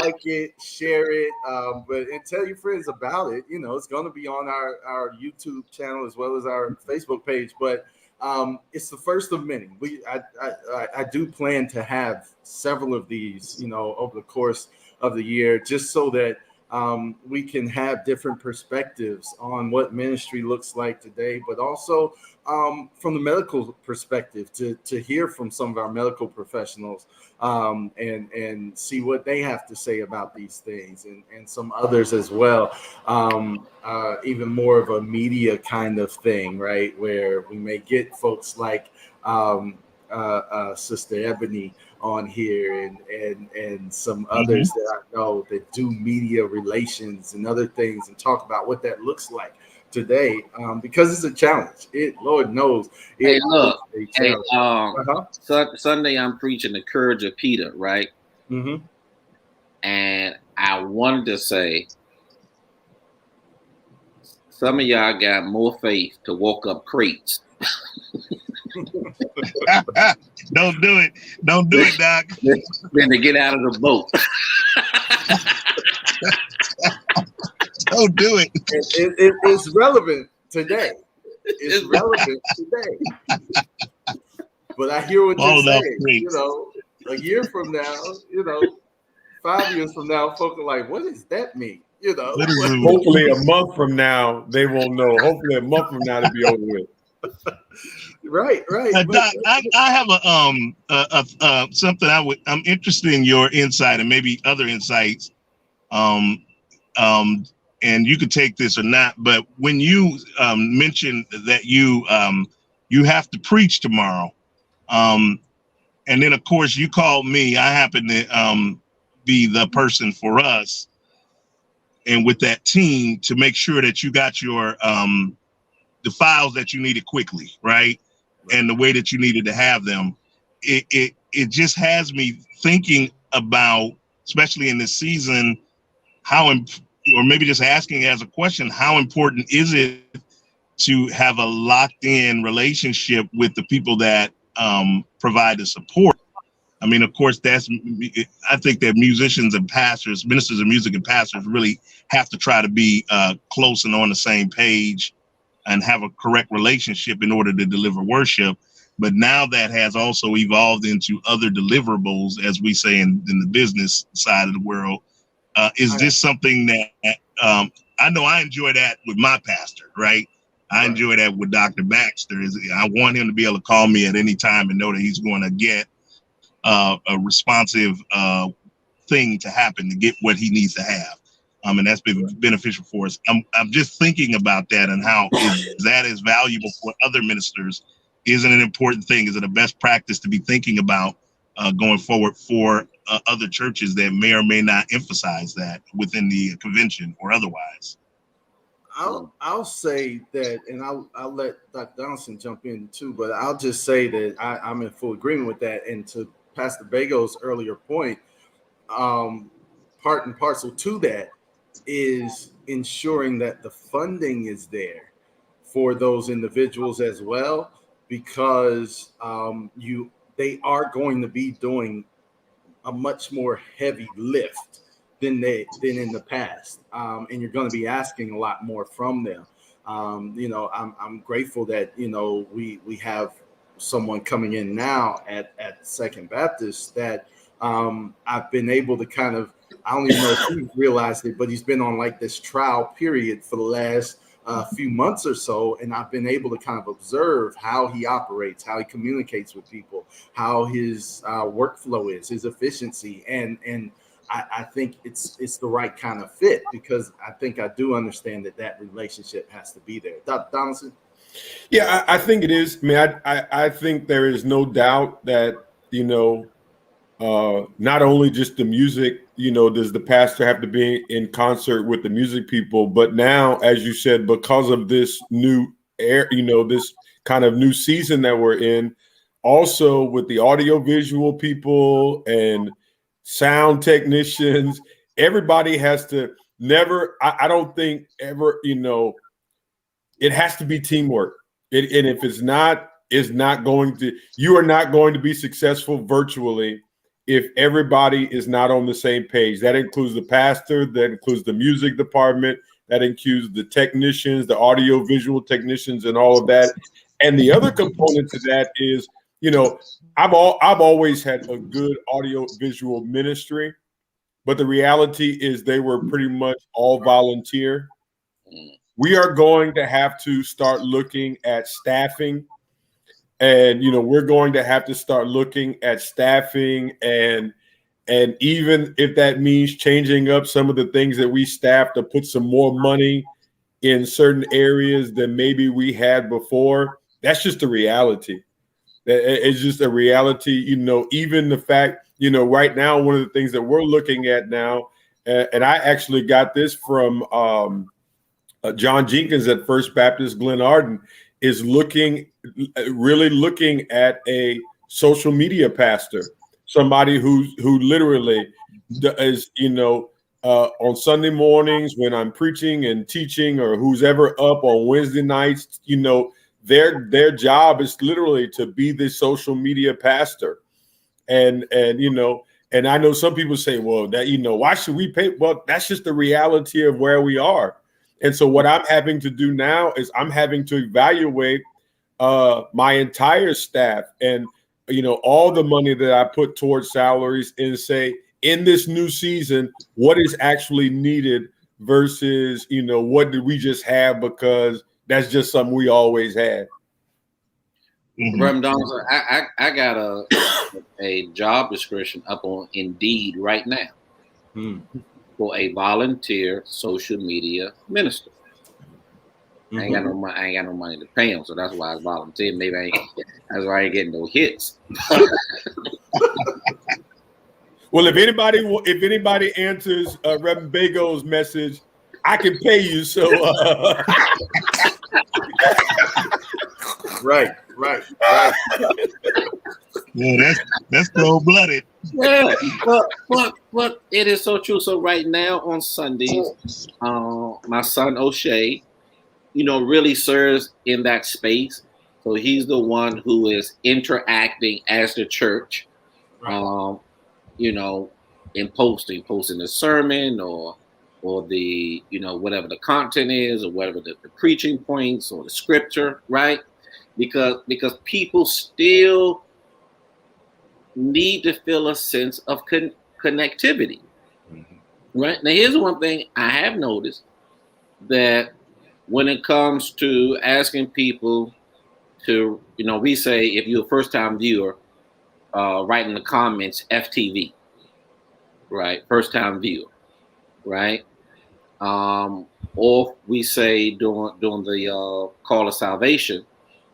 [SPEAKER 1] like it, share it, and tell your friends about it. It's going to be on our YouTube channel as well as our Facebook page. But it's the first of many. I do plan to have several of these, over the course of the year, just so that we can have different perspectives on what ministry looks like today, but also from the medical perspective to hear from some of our medical professionals and see what they have to say about these things, and some others as well. Even more of a media kind of thing, right? Where we may get folks like Sister Ebony on here and some others that I know that do media relations and other things and talk about what that looks like today, because it's a challenge. Lord knows.
[SPEAKER 3] Hey, look. Sunday I'm preaching the courage of Peter, right?
[SPEAKER 1] Mm-hmm.
[SPEAKER 3] And I wanted to say, some of y'all got more faith to walk up crates.
[SPEAKER 5] Don't do it, Doc.
[SPEAKER 3] Than to get out of the boat.
[SPEAKER 5] Don't do it.
[SPEAKER 1] It's relevant today. It's relevant today. But I hear what you're saying. A year from now, 5 years from now, folks are like, what does that mean?
[SPEAKER 2] Hopefully a month from now, they won't know. Hopefully a month from now, it'll be over with.
[SPEAKER 1] Right.
[SPEAKER 5] Doc, I have something I'm interested in your insight and maybe other insights. And you could take this or not, but when you mentioned that you have to preach tomorrow, and then of course you called me. I happen to be the person for us and with that team to make sure that you got your the files that you needed quickly, right? And the way that you needed to have them. It just has me thinking about, especially in this season, or maybe just asking as a question, how important is it to have a locked in relationship with the people that provide the support? I mean, of course, I think that musicians and pastors, ministers of music and pastors really have to try to be close and on the same page and have a correct relationship in order to deliver worship. But now that has also evolved into other deliverables, as we say in the business side of the world. Is this something that I know I enjoy that with my pastor, right? I enjoy that with Dr. Baxter. I want him to be able to call me at any time and know that he's going to get a responsive thing to happen to get what he needs to have. And that's been beneficial for us. I'm just thinking about that and how that is valuable for other ministers. Isn't it an important thing? Is it a best practice to be thinking about going forward for other churches that may or may not emphasize that within the convention or otherwise?
[SPEAKER 1] I'll say that, and I'll let Dr. Donaldson jump in too, but I'll just say that I'm in full agreement with that. And to Pastor Bago's earlier point, part and parcel to that is ensuring that the funding is there for those individuals as well, because they are going to be doing a much more heavy lift than in the past, and you're going to be asking a lot more from them. I'm grateful that we have someone coming in now at Second Baptist that I've been able to kind of, I don't even know if he's realized it, but he's been on like this trial period for the last few months or so, and I've been able to kind of observe how he operates, how he communicates with people, how his workflow is, his efficiency, and I think it's the right kind of fit, because I think I do understand that relationship has to be there. Dr. Donaldson?
[SPEAKER 2] Yeah, I think it is. I mean, I think there is no doubt that, not only just the music, does the pastor have to be in concert with the music people, but now, as you said, because of this new this kind of new season that we're in, also with the audio visual people and sound technicians, everybody has to I don't think ever, it has to be teamwork. And if it's not, you are not going to be successful virtually if everybody is not on the same page. That includes the pastor, that includes the music department, that includes the technicians, the audio visual technicians, and all of that. And the other component to that is, I've always had a good audio visual ministry, but the reality is they were pretty much all volunteer. We are going to have to start looking at staffing, and we're going to have to start looking at staffing, and even if that means changing up some of the things that we staff to put some more money in certain areas than maybe we had before. That's just a reality. It's just a reality. Even the fact, right now, one of the things that we're looking at now, and I actually got this from John Jenkins at First Baptist Glen Arden, is really looking at a social media pastor, somebody who literally is, on Sunday mornings when I'm preaching and teaching, or who's ever up on Wednesday nights, their job is literally to be this social media pastor. And I know some people say, well, that, why should we pay? Well, that's just the reality of where we are. And so what I'm having to do now is I'm having to evaluate my entire staff and, all the money that I put towards salaries, and say, in this new season, what is actually needed versus, what did we just have because that's just something we always had.
[SPEAKER 4] Mhm.
[SPEAKER 3] Reverend Donaldson, I got a job description up on Indeed right now
[SPEAKER 1] Mm.
[SPEAKER 3] for a volunteer social media minister. I ain't got no money. I ain't got no money to pay him, so that's why I volunteer. That's why I ain't getting no hits.
[SPEAKER 2] Well, if anybody answers Reverend Bago's message, I can pay you. So
[SPEAKER 1] Right.
[SPEAKER 5] Yeah, that's cold blooded.
[SPEAKER 3] Yeah, but it is so true. So right now on Sundays, my son O'Shea, really serves in that space. So he's the one who is interacting as the church,
[SPEAKER 1] Right.
[SPEAKER 3] in posting the sermon or the whatever the content is or whatever the preaching points or the scripture, right? Because people still need to feel a sense of connectivity, right? Now here's one thing I have noticed, that when it comes to asking people to, we say if you're a first time viewer, write in the comments FTV, right? First time viewer, right? Or we say during the call of salvation,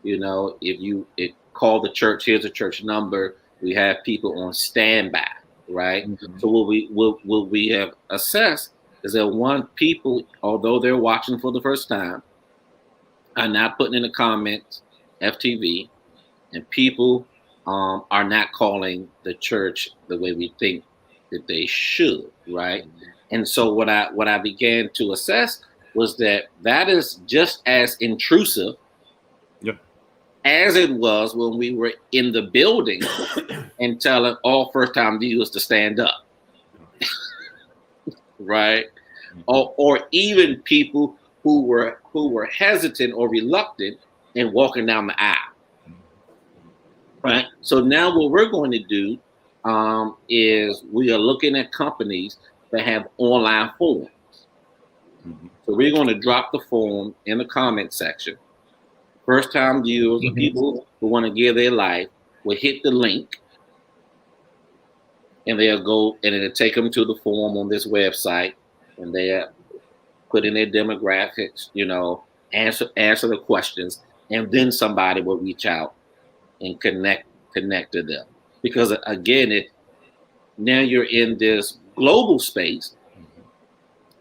[SPEAKER 3] if call the church, here's a church number. We have people on standby, right?
[SPEAKER 1] Mhm.
[SPEAKER 3] So what we have assessed is that people, although they're watching for the first time, are not putting in the comments FTV, and people are not calling the church the way we think that they should, right? And so what I began to assess was that is just as intrusive as it was when we were in the building and telling all first-time viewers to stand up, right? Or even people who were hesitant or reluctant in walking down the aisle, right? So now what we're going to do is we are looking at companies that have online forums. So we're going to drop the form in the comment section. First-time viewers or people who want to give their life will hit the link, and they'll go and it'll take them to the form on this website, and they'll put in their demographics, answer the questions, and then somebody will reach out and connect to them. Because again, now you're in this global space,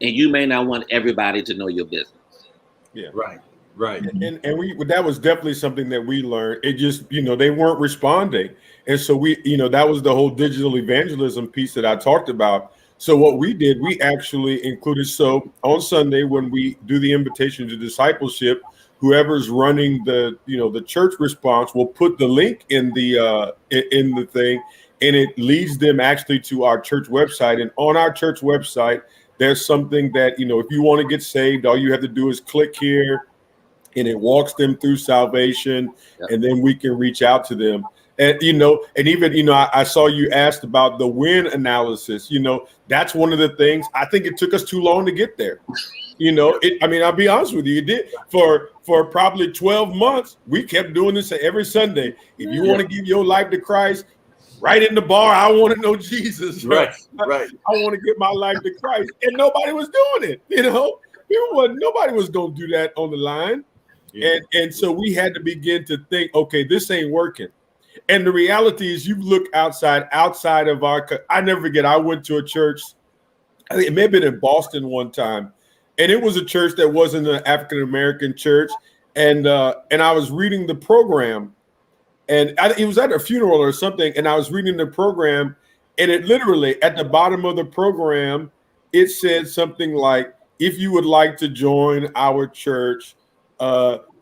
[SPEAKER 3] and you may not want everybody to know your business.
[SPEAKER 2] Yeah. Right. And that was definitely something that we learned. It just, they weren't responding. And so that was the whole digital evangelism piece that I talked about. So what we did, we actually included, so on Sunday, when we do the invitation to discipleship, whoever's running the church response will put the link in the thing, and it leads them actually to our church website. And on our church website, there's something that, if you want to get saved, all you have to do is click here, and it walks them through salvation, and then we can reach out to them. And, and even, I saw you asked about the win analysis. That's one of the things. I think it took us too long to get there. I'll be honest with you. It did for probably 12 months. We kept doing this every Sunday. If you want to give your life to Christ, right in the bar, I want to know Jesus.
[SPEAKER 1] Right.
[SPEAKER 2] I want to give my life to Christ. And nobody was doing it. Nobody was going to do that on the line. Yeah. And so we had to begin to think, okay, this ain't working. And the reality is, you look outside of I never forget, I went to a church, I think it may have been in Boston one time, and it was a church that wasn't an African-American church. And I was reading the program, and it was at a funeral or something, and I was reading the program, and it literally, at the bottom of the program, it said something like, if you would like to join our church,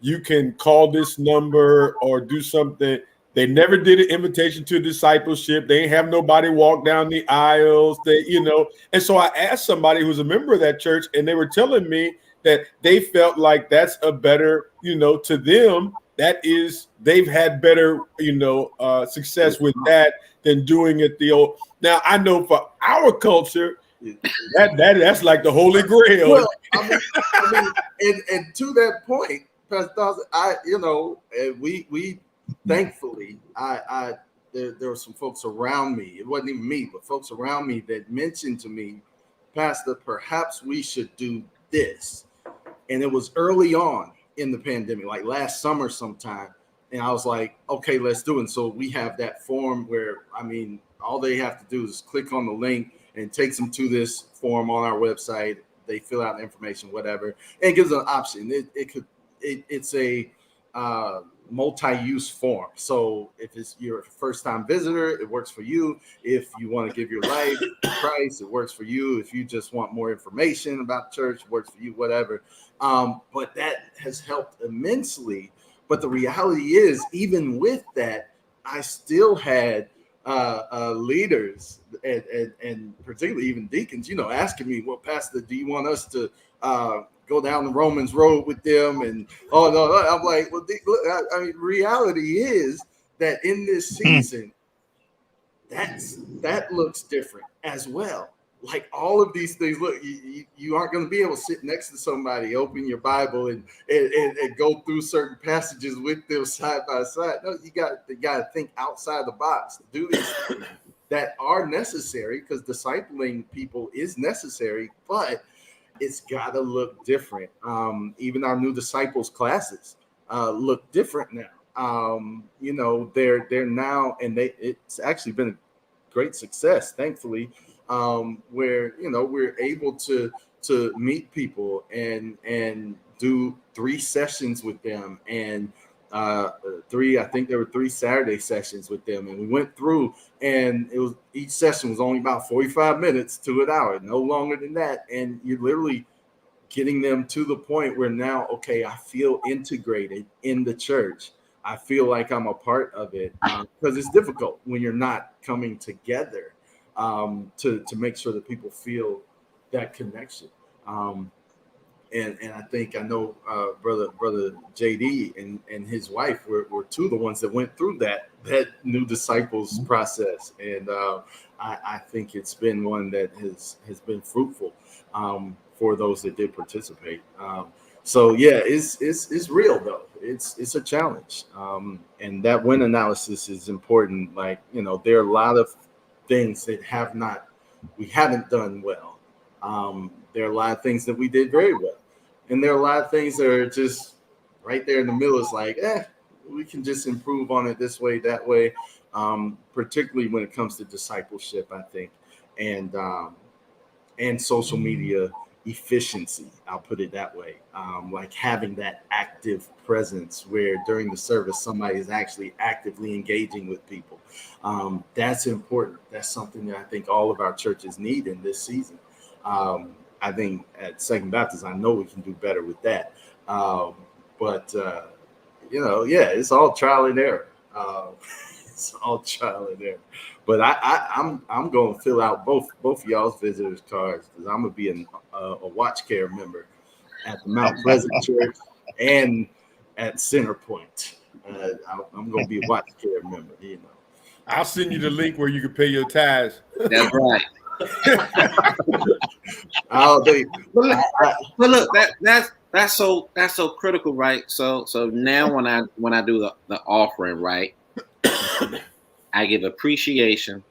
[SPEAKER 2] you can call this number or do something. They never did an invitation to discipleship. They ain't have nobody walk down the aisles. And so I asked somebody who's a member of that church, and they were telling me that they felt like that's a better, to them, that is, they've had better, success with that than doing it the old. Now I know for our culture, that's like the Holy Grail.
[SPEAKER 1] Well, and to that point, Pastor Dawson, we thankfully, there were some folks around me. It wasn't even me, but folks around me that mentioned to me, Pastor, perhaps we should do this. And it was early on in the pandemic, like last summer sometime. And I was like, okay, let's do it. And so we have that form where, I mean, all they have to do is click on the link and it takes them to this form on our website. They fill out the information, whatever, and it gives them an option. It's a multi-use form. So if it's your first-time visitor, it works for you. If you want to give your life to Christ, it works for you. If you just want more information about church, it works for you, whatever. But that has helped immensely. But the reality is, even with that, I still had leaders and particularly even deacons, asking me, well, Pastor, do you want us to go down the Romans road with them? And no, I'm like, well, look, I mean, reality is that in this season, that looks different as well. Like all of these things, look, you aren't going to be able to sit next to somebody, open your Bible, and go through certain passages with them side by side. No, you got to think outside the box to do these things that are necessary, because discipling people is necessary, but it's got to look different. Even our new disciples classes look different now. They're now, and it's actually been a great success, thankfully. Where we're able to meet people and do 3 sessions with them, and I think there were 3 Saturday sessions with them, and we went through, and each session was only about 45 minutes to an hour, no longer than that, and you're literally getting them to the point where now, okay, I feel integrated in the church. I feel like I'm a part of it, because it's difficult when you're not coming together. To make sure that people feel that connection. And I know brother JD and his wife were 2 of the ones that went through that new disciples process. And I think it's been one that has been fruitful for those that did participate. So yeah, it's real though. It's a challenge. And that win analysis is important. Like, there are a lot of things that we haven't done well. There are a lot of things that we did very well, and there are a lot of things that are just right there in the middle. It's like, we can just improve on it this way, that way. Particularly when it comes to discipleship, I think, and social media efficiency. I'll put it that way. Like having that active presence where during the service somebody is actually actively engaging with people. That's important. That's something that I think all of our churches need in this season. I think at Second Baptist, I know we can do better with that. But it's all trial and error. It's all trial and error. But I'm going to fill out both of y'all's visitors cards, because I'm going to be a watch care member at the Mount Pleasant Church and at Centerpoint. I'm going to be a watch care member.
[SPEAKER 2] I'll send you the link where you can pay your tithes.
[SPEAKER 3] That's right.
[SPEAKER 1] But
[SPEAKER 3] look, that's so critical, right? So now when I do the offering, right, I give appreciation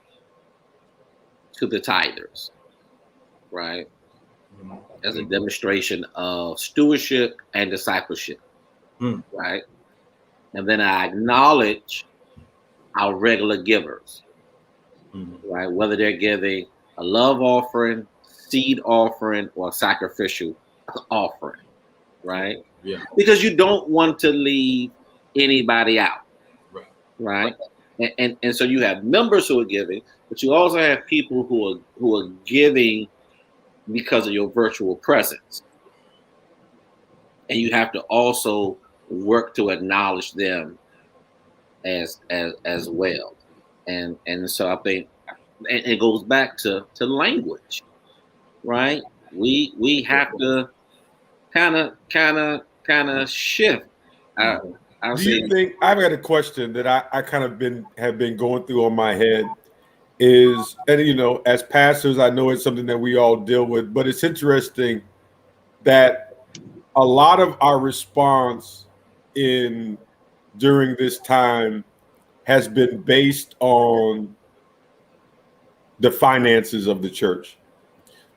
[SPEAKER 3] to the tithers, right, as a demonstration of stewardship and discipleship, right, and then I acknowledge our regular givers, right, whether they're giving a love offering, seed offering, or sacrificial offering, right?
[SPEAKER 1] Yeah.
[SPEAKER 3] Because you don't want to leave anybody out, right? And so you have members who are giving, but you also have people who are giving because of your virtual presence, and you have to also work to acknowledge them as well, and so I think. And it goes back to language, right? We have to kind of shift.
[SPEAKER 2] Do you think, I've got a question that I kind of have been going through on my head is, and as pastors, I know it's something that we all deal with, but it's interesting that a lot of our response in during this time has been based on the finances of the church.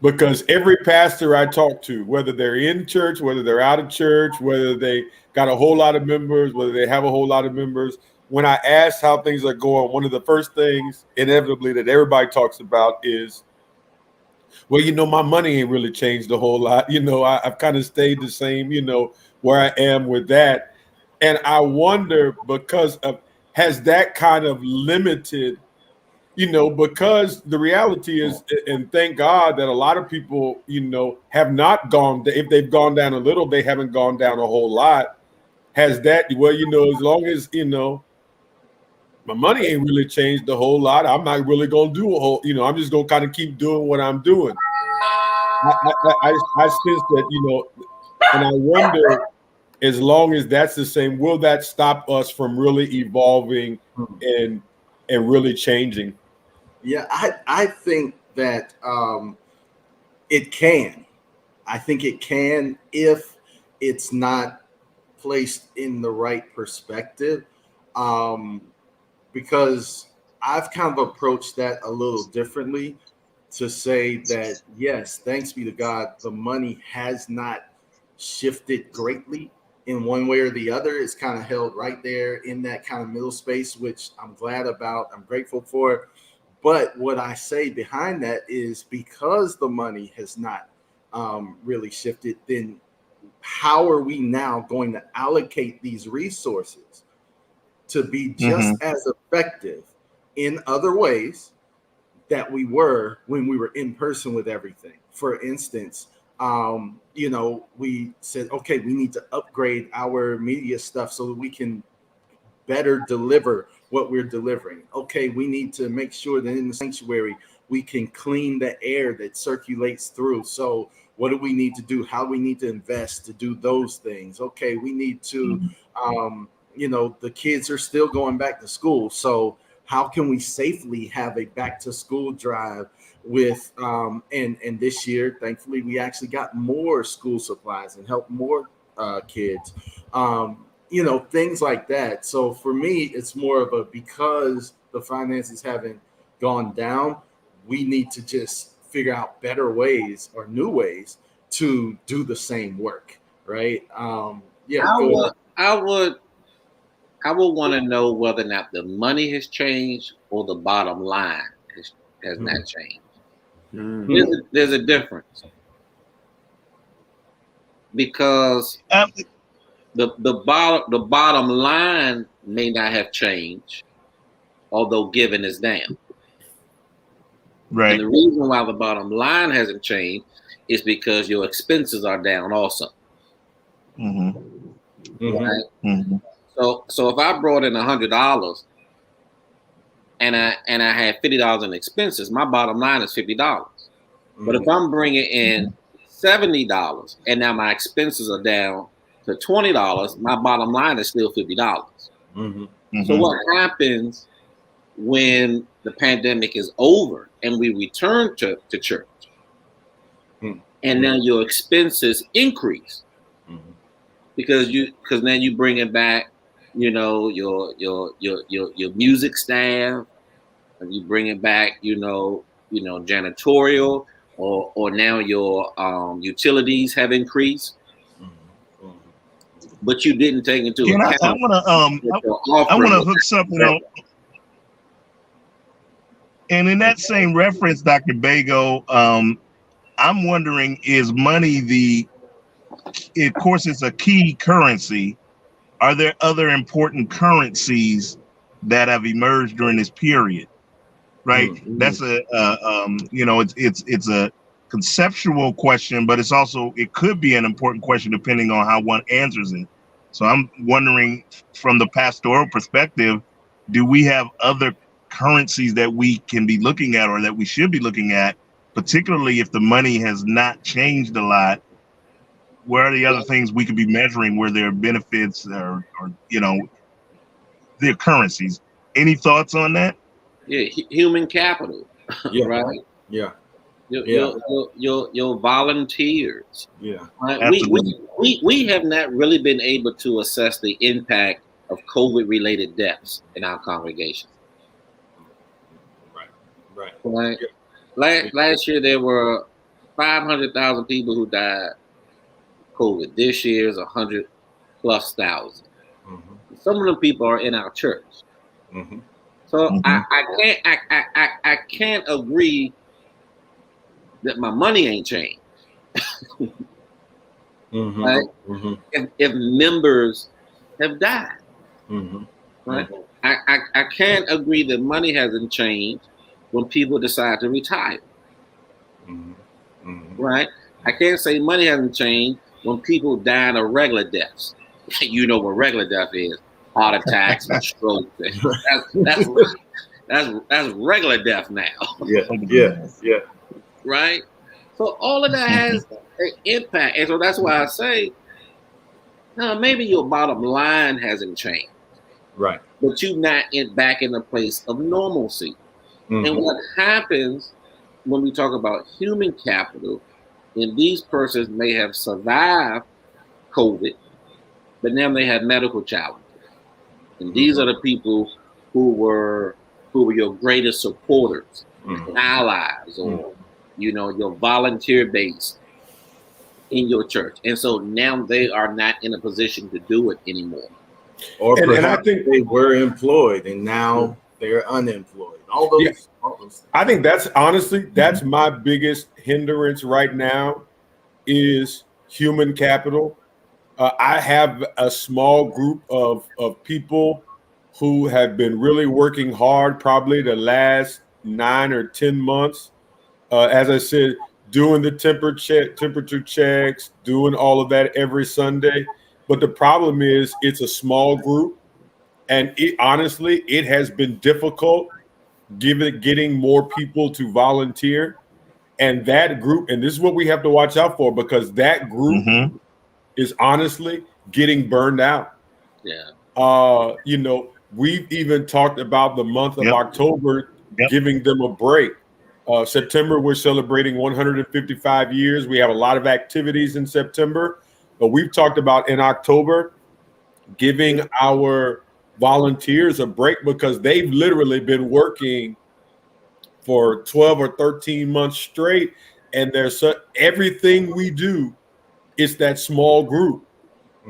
[SPEAKER 2] Because every pastor I talk to, whether they're in church, whether they're out of church, whether they got a whole lot of members, whether they have a whole lot of members, when I ask how things are going, one of the first things inevitably that everybody talks about is, well, my money ain't really changed a whole lot. I've kind of stayed the same, where I am with that. And I wonder, has that kind of limited, because the reality is, and thank God that a lot of people, have not gone, if they've gone down a little, they haven't gone down a whole lot. Has that, well, as long as, my money ain't really changed a whole lot, I'm not really going to do a whole, I'm just going to kind of keep doing what I'm doing. I sense that, and I wonder, as long as that's the same, will that stop us from really evolving and really changing?
[SPEAKER 1] Yeah, I think that it can. I think it can if it's not placed in the right perspective. Because I've kind of approached that a little differently, to say that, yes, thanks be to God, the money has not shifted greatly in one way or the other. It's kind of held right there in that kind of middle space, which I'm glad about. I'm grateful for. But what I say behind that is, because the money has not really shifted, then how are we now going to allocate these resources to be just as effective in other ways that we were when we were in person with everything? For instance, we said, okay, we need to upgrade our media stuff so that we can better deliver what we're delivering. Okay, we need to make sure that in the sanctuary we can clean the air that circulates through. So what do we need to do? How do we need to invest to do those things? Okay, we need to the kids are still going back to school, so how can we safely have a back to school drive with and this year, thankfully, we actually got more school supplies and helped more kids, things like that. So for me, it's more of a, because the finances haven't gone down, we need to just figure out better ways or new ways to do the same work, right?
[SPEAKER 3] I would want to know whether or not the money has changed or the bottom line has not changed. There's a difference, because the bottom line may not have changed, although giving is down.
[SPEAKER 5] Right.
[SPEAKER 3] And the reason why the bottom line hasn't changed is because your expenses are down also. Right? So if I brought in $100 and I had $50 in expenses, my bottom line is $50. But if I'm bringing in $70 and now my expenses are down to $20, my bottom line is still $50. So what happens when the pandemic is over and we return to church, and now your expenses increase because now you bring it back, your music staff, and you bring it back, janitorial, or now your utilities have increased, but you didn't take into account.
[SPEAKER 5] I want to hook something on. And in that same reference, Dr. Bago, I'm wondering, is money of course, it's a key currency. Are there other important currencies that have emerged during this period? Right. That's it's a conceptual question, but it could be an important question depending on how one answers it. So I'm wondering, from the pastoral perspective, do we have other currencies that we can be looking at, or that we should be looking at, particularly if the money has not changed a lot? Where are the other things we could be measuring where there are benefits or their currencies? Any thoughts on that?
[SPEAKER 3] Yeah, human capital.
[SPEAKER 1] Yeah.
[SPEAKER 3] Right.
[SPEAKER 1] Yeah.
[SPEAKER 3] Your volunteers.
[SPEAKER 1] Yeah.
[SPEAKER 3] We have not really been able to assess the impact of COVID-related deaths in our congregation.
[SPEAKER 1] Right.
[SPEAKER 3] Right. Last year there were 500,000 people who died of COVID. This year is 100+ thousand.
[SPEAKER 1] Mm-hmm.
[SPEAKER 3] Some of them people are in our church.
[SPEAKER 1] Mm-hmm.
[SPEAKER 3] So I can't agree that my money ain't changed.
[SPEAKER 1] Mm-hmm.
[SPEAKER 3] Right?
[SPEAKER 1] Mm-hmm.
[SPEAKER 3] If members have died.
[SPEAKER 1] Mm-hmm.
[SPEAKER 3] Right? I can't agree that money hasn't changed when people decide to retire.
[SPEAKER 1] Mm-hmm. Mm-hmm.
[SPEAKER 3] Right? I can't say money hasn't changed when people die of regular deaths. You know what regular death is: heart attacks and strokes. That's regular death now.
[SPEAKER 1] Yeah.
[SPEAKER 3] Right? So all of that has an impact, and so that's why I say, no, maybe your bottom line hasn't changed,
[SPEAKER 1] Right.
[SPEAKER 3] but you're not back in a place of normalcy.
[SPEAKER 1] Mm-hmm.
[SPEAKER 3] And what happens when we talk about human capital, and these persons may have survived COVID, but now they have medical challenges. And these are the people who were your greatest supporters, allies, or your volunteer base in your church. And so now they are not in a position to do it anymore.
[SPEAKER 1] Or
[SPEAKER 2] And
[SPEAKER 1] perhaps
[SPEAKER 2] I think
[SPEAKER 1] they were employed and now they're unemployed. All those things.
[SPEAKER 2] I think that's honestly, that's my biggest hindrance right now is human capital. I have a small group of people who have been really working hard, probably the last 9 or 10 months. As I said, doing the temperature checks, doing all of that every Sunday. But the problem is it's a small group. And honestly, it has been difficult getting more people to volunteer. And that group, and this is what we have to watch out for, because that group is honestly getting burned out.
[SPEAKER 3] Yeah.
[SPEAKER 2] We've even talked about the month of October, giving them a break. September, we're celebrating 155 years. We have a lot of activities in September, but we've talked about in October giving our volunteers a break because they've literally been working for 12 or 13 months straight. And there's everything we do is that small group.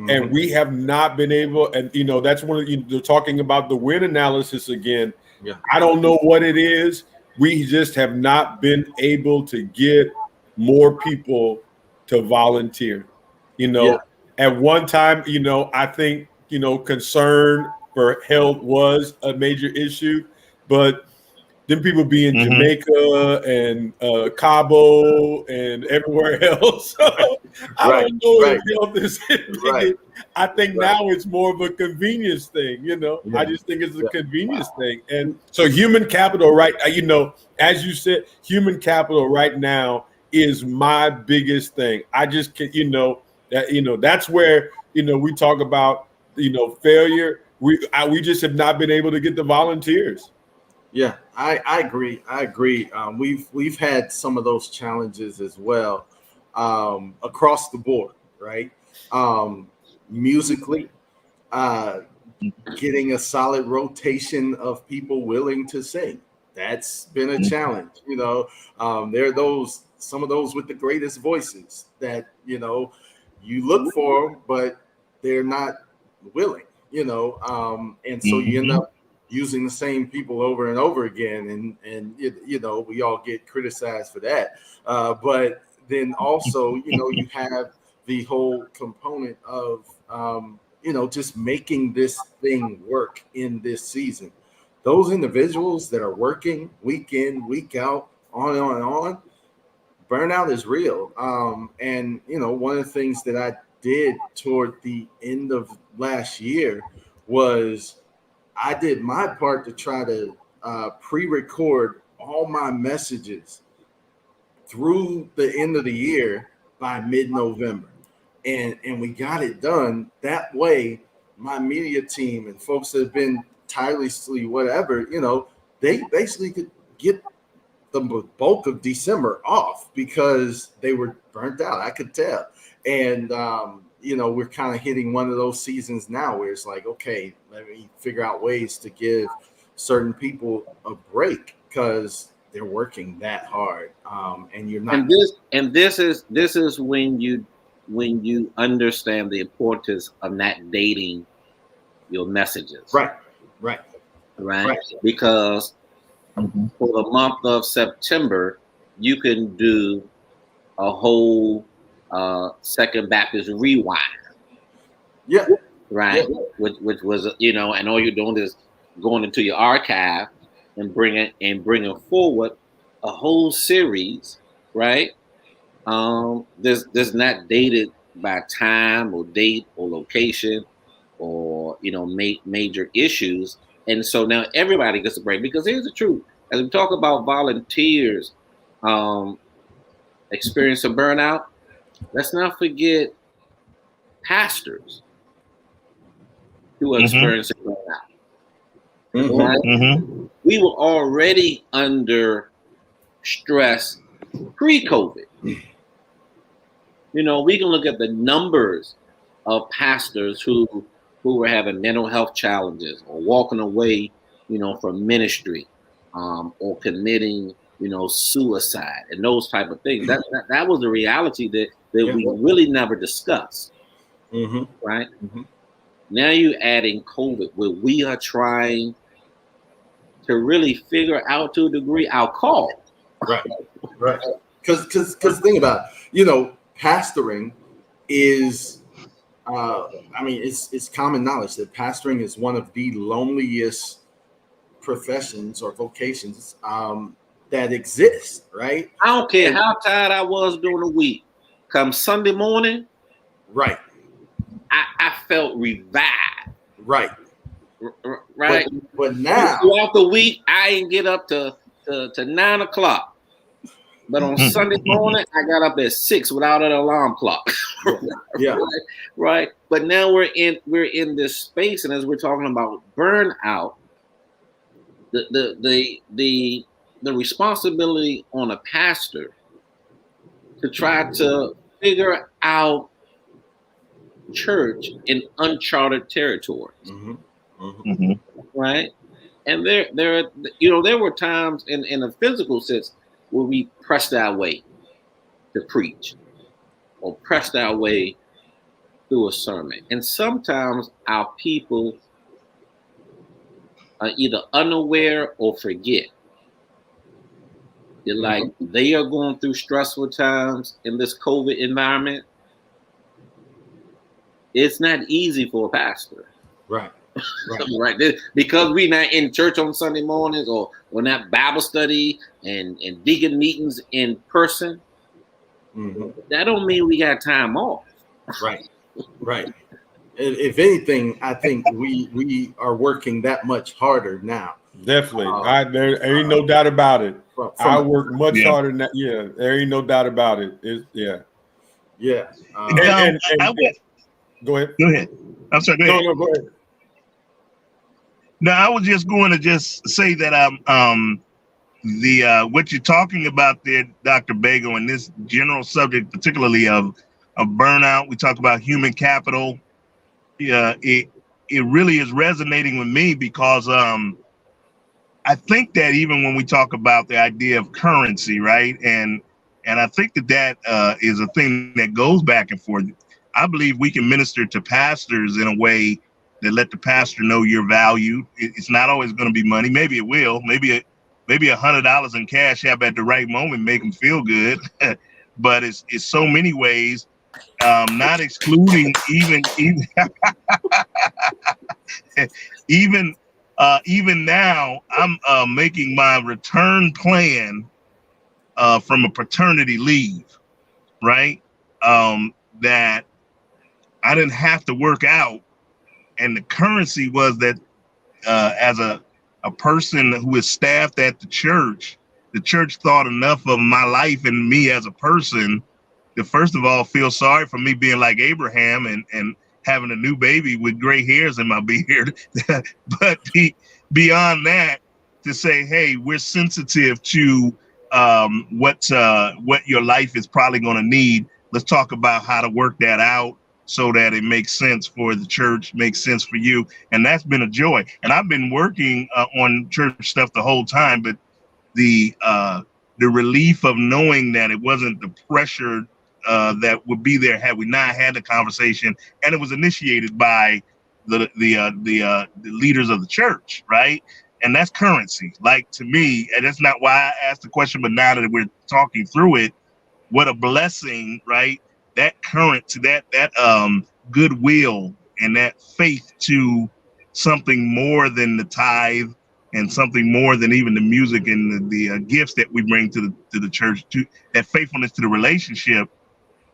[SPEAKER 2] And we have not been able, and that's one of they're talking about the win analysis again.
[SPEAKER 1] Yeah.
[SPEAKER 2] I don't know what it is. We just have not been able to get more people to volunteer. At one time, I think, concern for health was a major issue, but then people be in Jamaica and Cabo and everywhere else. I don't know if health is I think now it's more of a convenience thing, I just think it's a convenience thing. And so human capital, right? As you said, human capital right now is my biggest thing. I just can, that's where, we talk about, failure. We just have not been able to get the volunteers.
[SPEAKER 1] Yeah, I agree. We've had some of those challenges as well, across the board, right? Musically, getting a solid rotation of people willing to sing. That's been a challenge. There are some of those with the greatest voices that, you look for, but they're not willing, and so you end up using the same people over and over again, and we all get criticized for that. But then also, you have the whole component of just making this thing work in this season. Those individuals that are working week in, week out, on and on, burnout is real. And one of the things that I did toward the end of last year was I did my part to try to pre-record all my messages through the end of the year by mid-November. And we got it done. That way, my media team and folks that have been tirelessly whatever, they basically could get the bulk of December off because they were burnt out. I could tell. And, we're kind of hitting one of those seasons now where it's like, okay, let me figure out ways to give certain people a break because they're working that hard, and you're not.
[SPEAKER 3] And this is when you understand the importance of not dating your messages.
[SPEAKER 1] Right.
[SPEAKER 3] Because for the month of September, you can do a whole Second Baptist rewind.
[SPEAKER 1] Yeah.
[SPEAKER 3] Right.
[SPEAKER 1] Yeah.
[SPEAKER 3] Which was, and all you're doing is going into your archive and bringing forward a whole series, right? There's not dated by time or date or location or major issues, and so now everybody gets a break. Because here's the truth: as we talk about volunteers experiencing burnout, let's not forget pastors who are experiencing burnout. Right? We were already under stress pre-COVID. We can look at the numbers of pastors who were having mental health challenges or walking away, from ministry, or committing, suicide and those type of things. That was the reality that we really never discussed. Right? Now you're adding COVID, where we are trying to really figure out to a degree our call.
[SPEAKER 1] Right. Because think about it, pastoring is, it's common knowledge that pastoring is one of the loneliest professions or vocations that exist, right?
[SPEAKER 3] I don't care how tired I was during the week. Come Sunday morning,
[SPEAKER 1] right,
[SPEAKER 3] I felt revived.
[SPEAKER 1] Right.
[SPEAKER 3] Right.
[SPEAKER 1] But now
[SPEAKER 3] throughout the week, I didn't get up to 9 o'clock. But on Sunday morning, I got up at 6 without an alarm clock.
[SPEAKER 1] Yeah.
[SPEAKER 3] Right. But now we're in this space, and as we're talking about burnout, the responsibility on a pastor to try to figure out church in uncharted territories. Right. And there were times in a physical sense where we pressed our way to preach or pressed our way through a sermon. And sometimes our people are either unaware or forget. They're like, they are going through stressful times in this COVID environment. It's not easy for a pastor.
[SPEAKER 1] Right.
[SPEAKER 3] Right. Because we're not in church on Sunday mornings, or we're not Bible study and deacon meetings in person. That don't mean we got time off.
[SPEAKER 1] Right. If anything, I think we are working that much harder now.
[SPEAKER 2] Definitely. There ain't no doubt about it. I work much harder than that. Yeah, there ain't no doubt about it.
[SPEAKER 1] Yeah.
[SPEAKER 2] Go ahead.
[SPEAKER 5] I'm sorry. Go ahead.
[SPEAKER 2] No, go ahead.
[SPEAKER 5] No, I was just going to just say that what you're talking about there, Dr. Bago, and this general subject, particularly of burnout, we talk about human capital. It really is resonating with me because I think that even when we talk about the idea of currency, right, and I think that is a thing that goes back and forth. I believe we can minister to pastors in a way that let the pastor know you're valued. It's not always going to be money. Maybe it will. Maybe $100 in cash app at the right moment make them feel good. But it's so many ways. Not excluding even now. I'm making my return plan from a paternity leave, right? That I didn't have to work out. And the currency was that as a person who is staffed at the church thought enough of my life and me as a person to, first of all, feel sorry for me being like Abraham and having a new baby with gray hairs in my beard. But beyond that, to say, hey, we're sensitive to what your life is probably going to need. Let's talk about how to work that out so that it makes sense for the church, makes sense for you. And that's been a joy. And I've been working on church stuff the whole time, but the relief of knowing that it wasn't the pressure that would be there had we not had the conversation, and it was initiated by the leaders of the church, right? And that's currency. Like, to me, and that's not why I asked the question, but now that we're talking through it, what a blessing, right? That current, that goodwill and that faith to something more than the tithe and something more than even the music and the gifts that we bring to the church. To that faithfulness to the relationship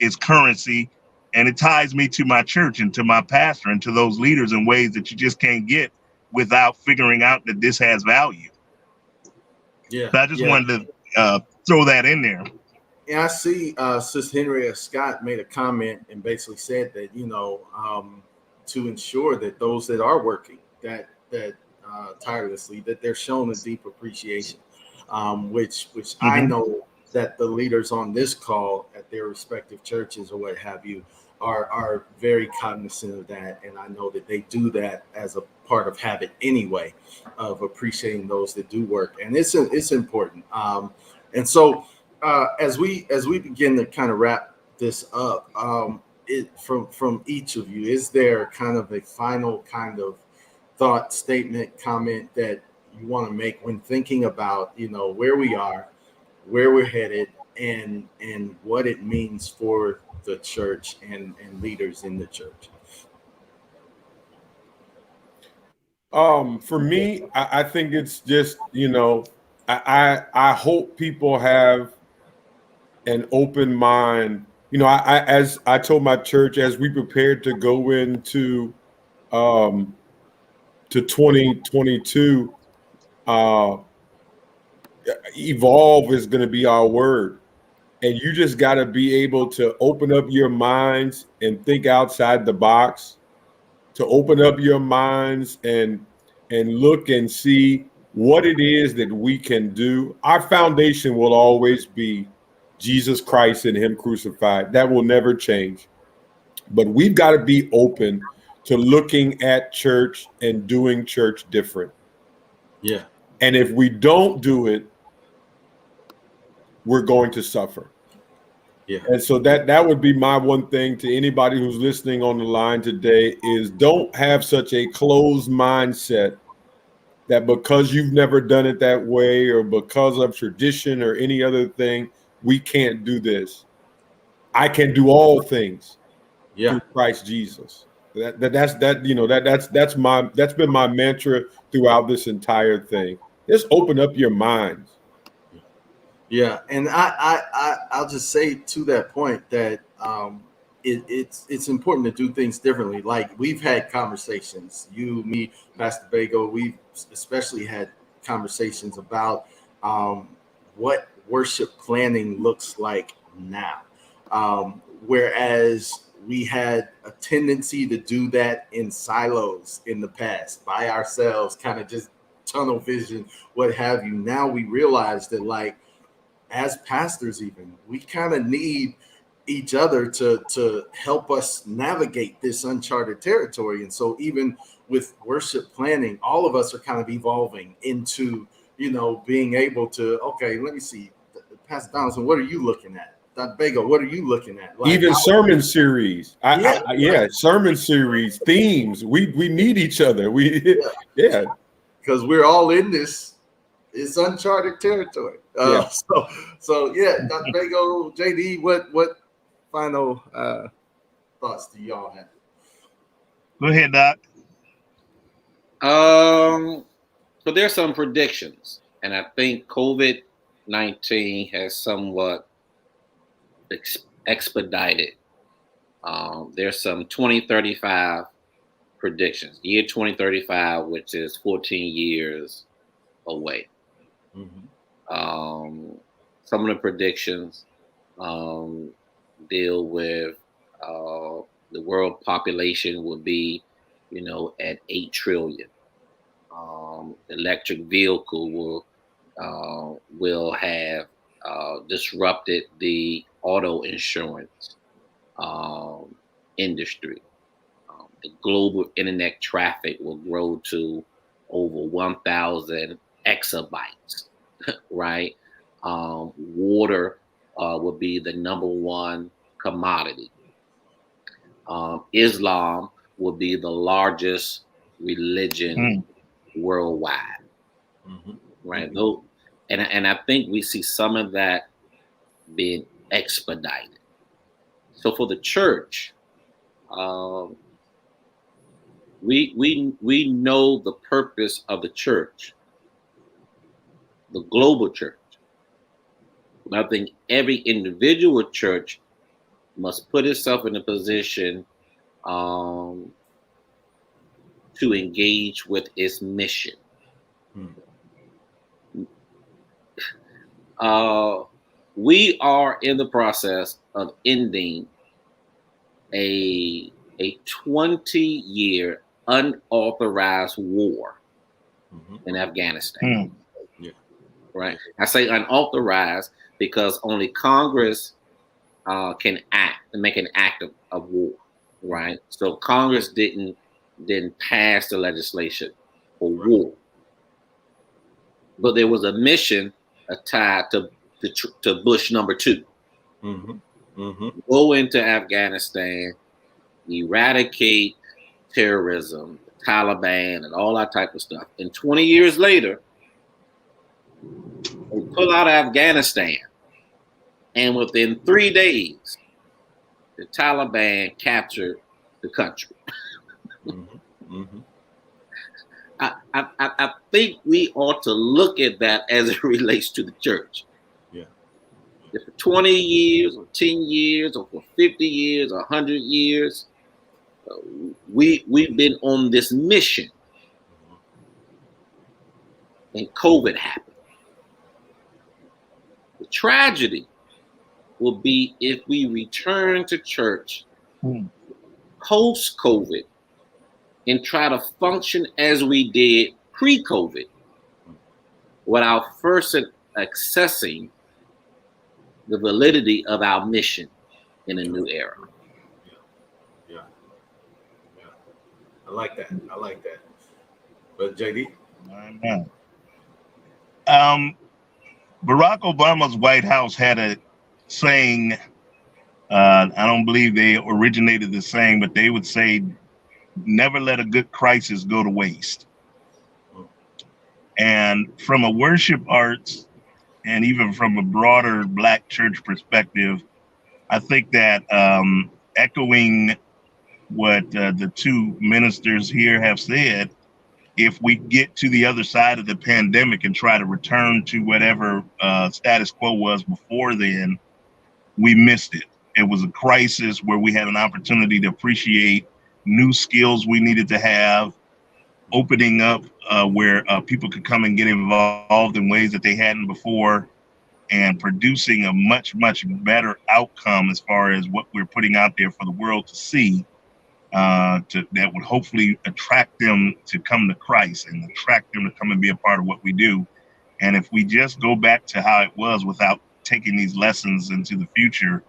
[SPEAKER 5] is currency, and it ties me to my church and to my pastor and to those leaders in ways that you just can't get without figuring out that this has value.
[SPEAKER 1] Yeah.
[SPEAKER 5] So I just wanted to throw that in there.
[SPEAKER 1] Yeah, I see Sis Henrietta Scott made a comment and basically said that, to ensure that those that are working that tirelessly, that they're shown a deep appreciation, which I know that the leaders on this call at their respective churches or what have you are very cognizant of that. And I know that they do that as a part of habit anyway, of appreciating those that do work. And it's important. And so as we begin to kind of wrap this up, from each of you, is there kind of a final kind of thought, statement, comment that you want to make when thinking about, where we are, where we're headed, and what it means for the church and leaders in the church?
[SPEAKER 2] For me, I think it's just, I hope people have an open mind. As I told my church, as we prepared to go into to 2022, evolve is going to be our word. And you just got to be able to open up your minds and think outside the box, to open up your minds and look and see what it is that we can do. Our foundation will always be Jesus Christ and him crucified. That will never change. But we've got to be open to looking at church and doing church different.
[SPEAKER 1] Yeah.
[SPEAKER 2] And if we don't do it, we're going to suffer.
[SPEAKER 1] Yeah.
[SPEAKER 2] And so that would be my one thing to anybody who's listening on the line today is don't have such a closed mindset that because you've never done it that way or because of tradition or any other thing, we can't do this. I can do all things through Christ Jesus. That's been my mantra throughout this entire thing. Just open up your minds.
[SPEAKER 1] Yeah, and I'll just say to that point that it's important to do things differently. Like, we've had conversations, you, me, Pastor Bago, we've especially had conversations about what worship planning looks like now. Whereas we had a tendency to do that in silos in the past, by ourselves, kind of just tunnel vision, what have you. Now we realize that, like, as pastors, even, we kind of need each other to help us navigate this uncharted territory. And so even with worship planning, all of us are kind of evolving into, being able to, okay, let me see, Pastor Donaldson, what are you looking at? Dr. Bago, what are you looking at? Like,
[SPEAKER 2] even sermon series, sermon series, themes. We need each other.
[SPEAKER 1] Because we're all in this. It's uncharted territory. So Dr. Bago, JD, what final thoughts do y'all have?
[SPEAKER 5] Go ahead, Doc.
[SPEAKER 3] So there's some predictions, and I think COVID-19 has somewhat expedited. There's some 2035 predictions. Year 2035, which is 14 years away.
[SPEAKER 1] Mm-hmm.
[SPEAKER 3] Some of the predictions deal with the world population will be, at 8 trillion. Electric vehicle will have disrupted the auto insurance. industry. The global internet traffic will grow to over 1,000 exabytes, right? Water will be the number one commodity. Islam will be the largest religion worldwide, right? Though, and I think we see some of that being expedited. So for the church, we know the purpose of the church, the global church. But I think every individual church must put itself in a position to engage with its mission. We are in the process of ending a 20-year unauthorized war in Afghanistan. Right? I say unauthorized because only Congress can act and make an act of war. Right? So Congress didn't pass the legislation for war, but there was a mission tied to Bush number 2. Go into Afghanistan, eradicate terrorism, Taliban, and all that type of stuff. And 20 years later, they pull out of Afghanistan, and within 3 days, the Taliban captured the country. I think we ought to look at that as it relates to the church. If for 20 years or 10 years or for 50 years or 100 years, we've been on this mission, and COVID happened. The tragedy will be if we return to church post-COVID and try to function as we did pre-COVID without first accessing the validity of our mission in a new era.
[SPEAKER 1] Yeah. I like that. But JD?
[SPEAKER 5] Barack Obama's White House had a saying, I don't believe they originated the saying, but they would say, never let a good crisis go to waste. And from a worship arts and even from a broader Black church perspective, I think that echoing what the two ministers here have said, if we get to the other side of the pandemic and try to return to whatever status quo was before then, we missed it. It was a crisis where we had an opportunity to appreciate new skills we needed to have, opening up where people could come and get involved in ways that they hadn't before, and producing a much, much better outcome as far as what we're putting out there for the world to see, that would hopefully attract them to come to Christ and attract them to come and be a part of what we do. And if we just go back to how it was without taking these lessons into the future,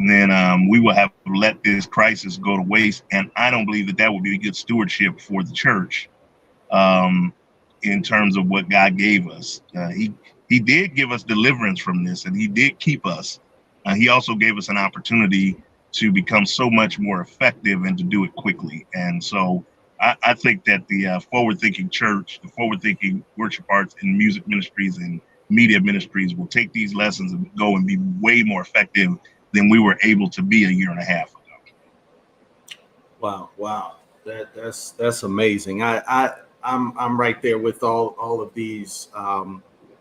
[SPEAKER 5] then we will have let this crisis go to waste. And I don't believe that would be a good stewardship for the church in terms of what God gave us. He did give us deliverance from this, and he did keep us. He also gave us an opportunity to become so much more effective and to do it quickly. And so I think that the forward-thinking church, the forward-thinking worship arts and music ministries and media ministries will take these lessons and go and be way more effective than we were able to be a year and a half ago.
[SPEAKER 1] Wow. That's amazing. I'm right there with all of these.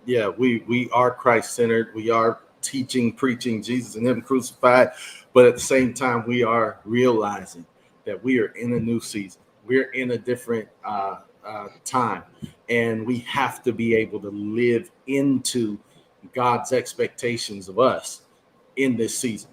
[SPEAKER 1] We are Christ-centered. We are teaching, preaching Jesus and him crucified. But at the same time, we are realizing that we are in a new season. We're in a different time, and we have to be able to live into God's expectations of us in this season.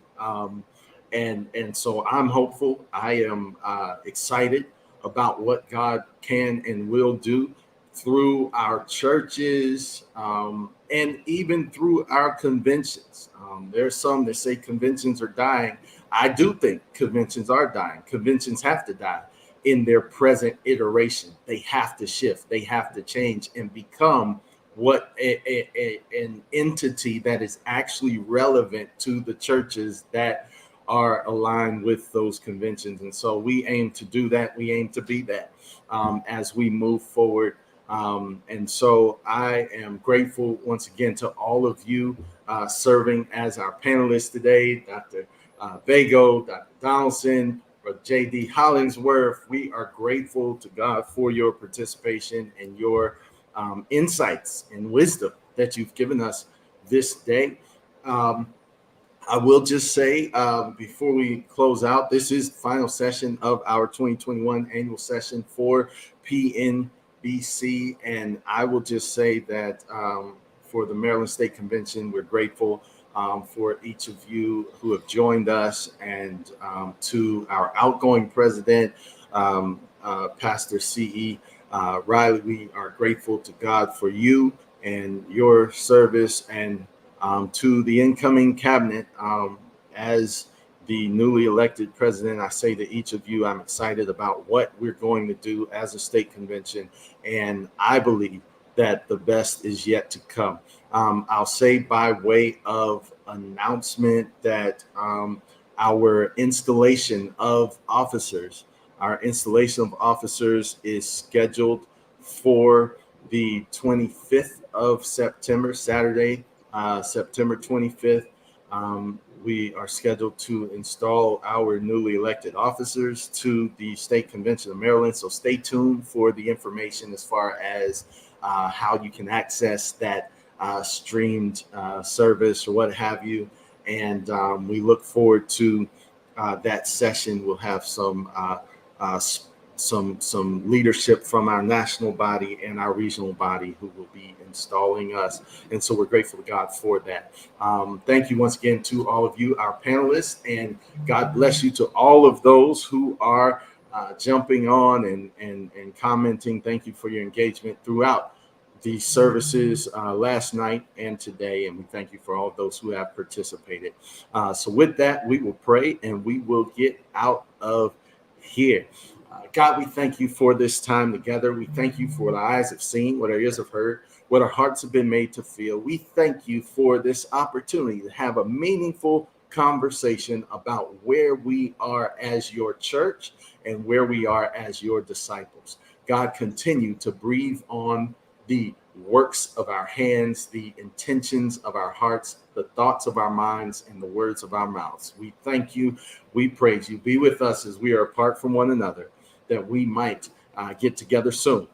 [SPEAKER 1] And so I'm hopeful. I am excited about what God can and will do through our churches and even through our conventions. There are some that say conventions are dying. I do think conventions are dying. Conventions have to die in their present iteration. They have to shift. They have to change and become what an entity that is actually relevant to the churches that are aligned with those conventions. And so we aim to do that. We aim to be that as we move forward. And so I am grateful once again to all of you serving as our panelists today, Dr. Bago, Dr. Donaldson, Brother J.D. Hollingsworth. We are grateful to God for your participation and your insights and wisdom that you've given us this day. I will just say before we close out, this is the final session of our 2021 annual session for PNBC. And I will just say that for the Maryland State Convention, we're grateful for each of you who have joined us, and to our outgoing president, Pastor C.E. Riley. We are grateful to God for you and your service, and to the incoming cabinet. As the newly elected president, I say to each of you, I'm excited about what we're going to do as a state convention, and I believe that the best is yet to come. I'll say by way of announcement that our installation of officers is scheduled for the 25th of September, Saturday, September 25th. We are scheduled to install our newly elected officers to the State Convention of Maryland. So stay tuned for the information as far as how you can access that streamed service or what have you. And we look forward to that session. We'll have some leadership from our national body and our regional body who will be installing us. And so we're grateful to God for that. Thank you once again to all of you, our panelists, and God bless you to all of those who are jumping on and commenting. Thank you for your engagement throughout the services last night and today. And we thank you for all of those who have participated. So with that, we will pray and we will get out of here. God, we thank you for this time together. We thank you for what our eyes have seen, what our ears have heard, what our hearts have been made to feel. We thank you for this opportunity to have a meaningful conversation about where we are as your church and where we are as your disciples. God, continue to breathe on the works of our hands, the intentions of our hearts, the thoughts of our minds, and the words of our mouths. We thank you. We praise you. Be with us as we are apart from one another, that we might get together soon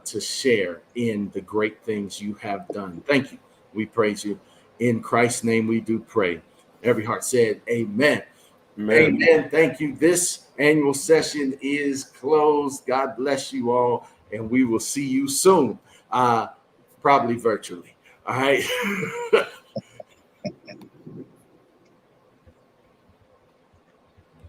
[SPEAKER 1] to share in the great things you have done. Thank you. We praise you. In Christ's name we do pray. Every heart said, amen. Amen. Amen. Thank you. This annual session is closed. God bless you all, and we will see you soon, probably virtually. All right.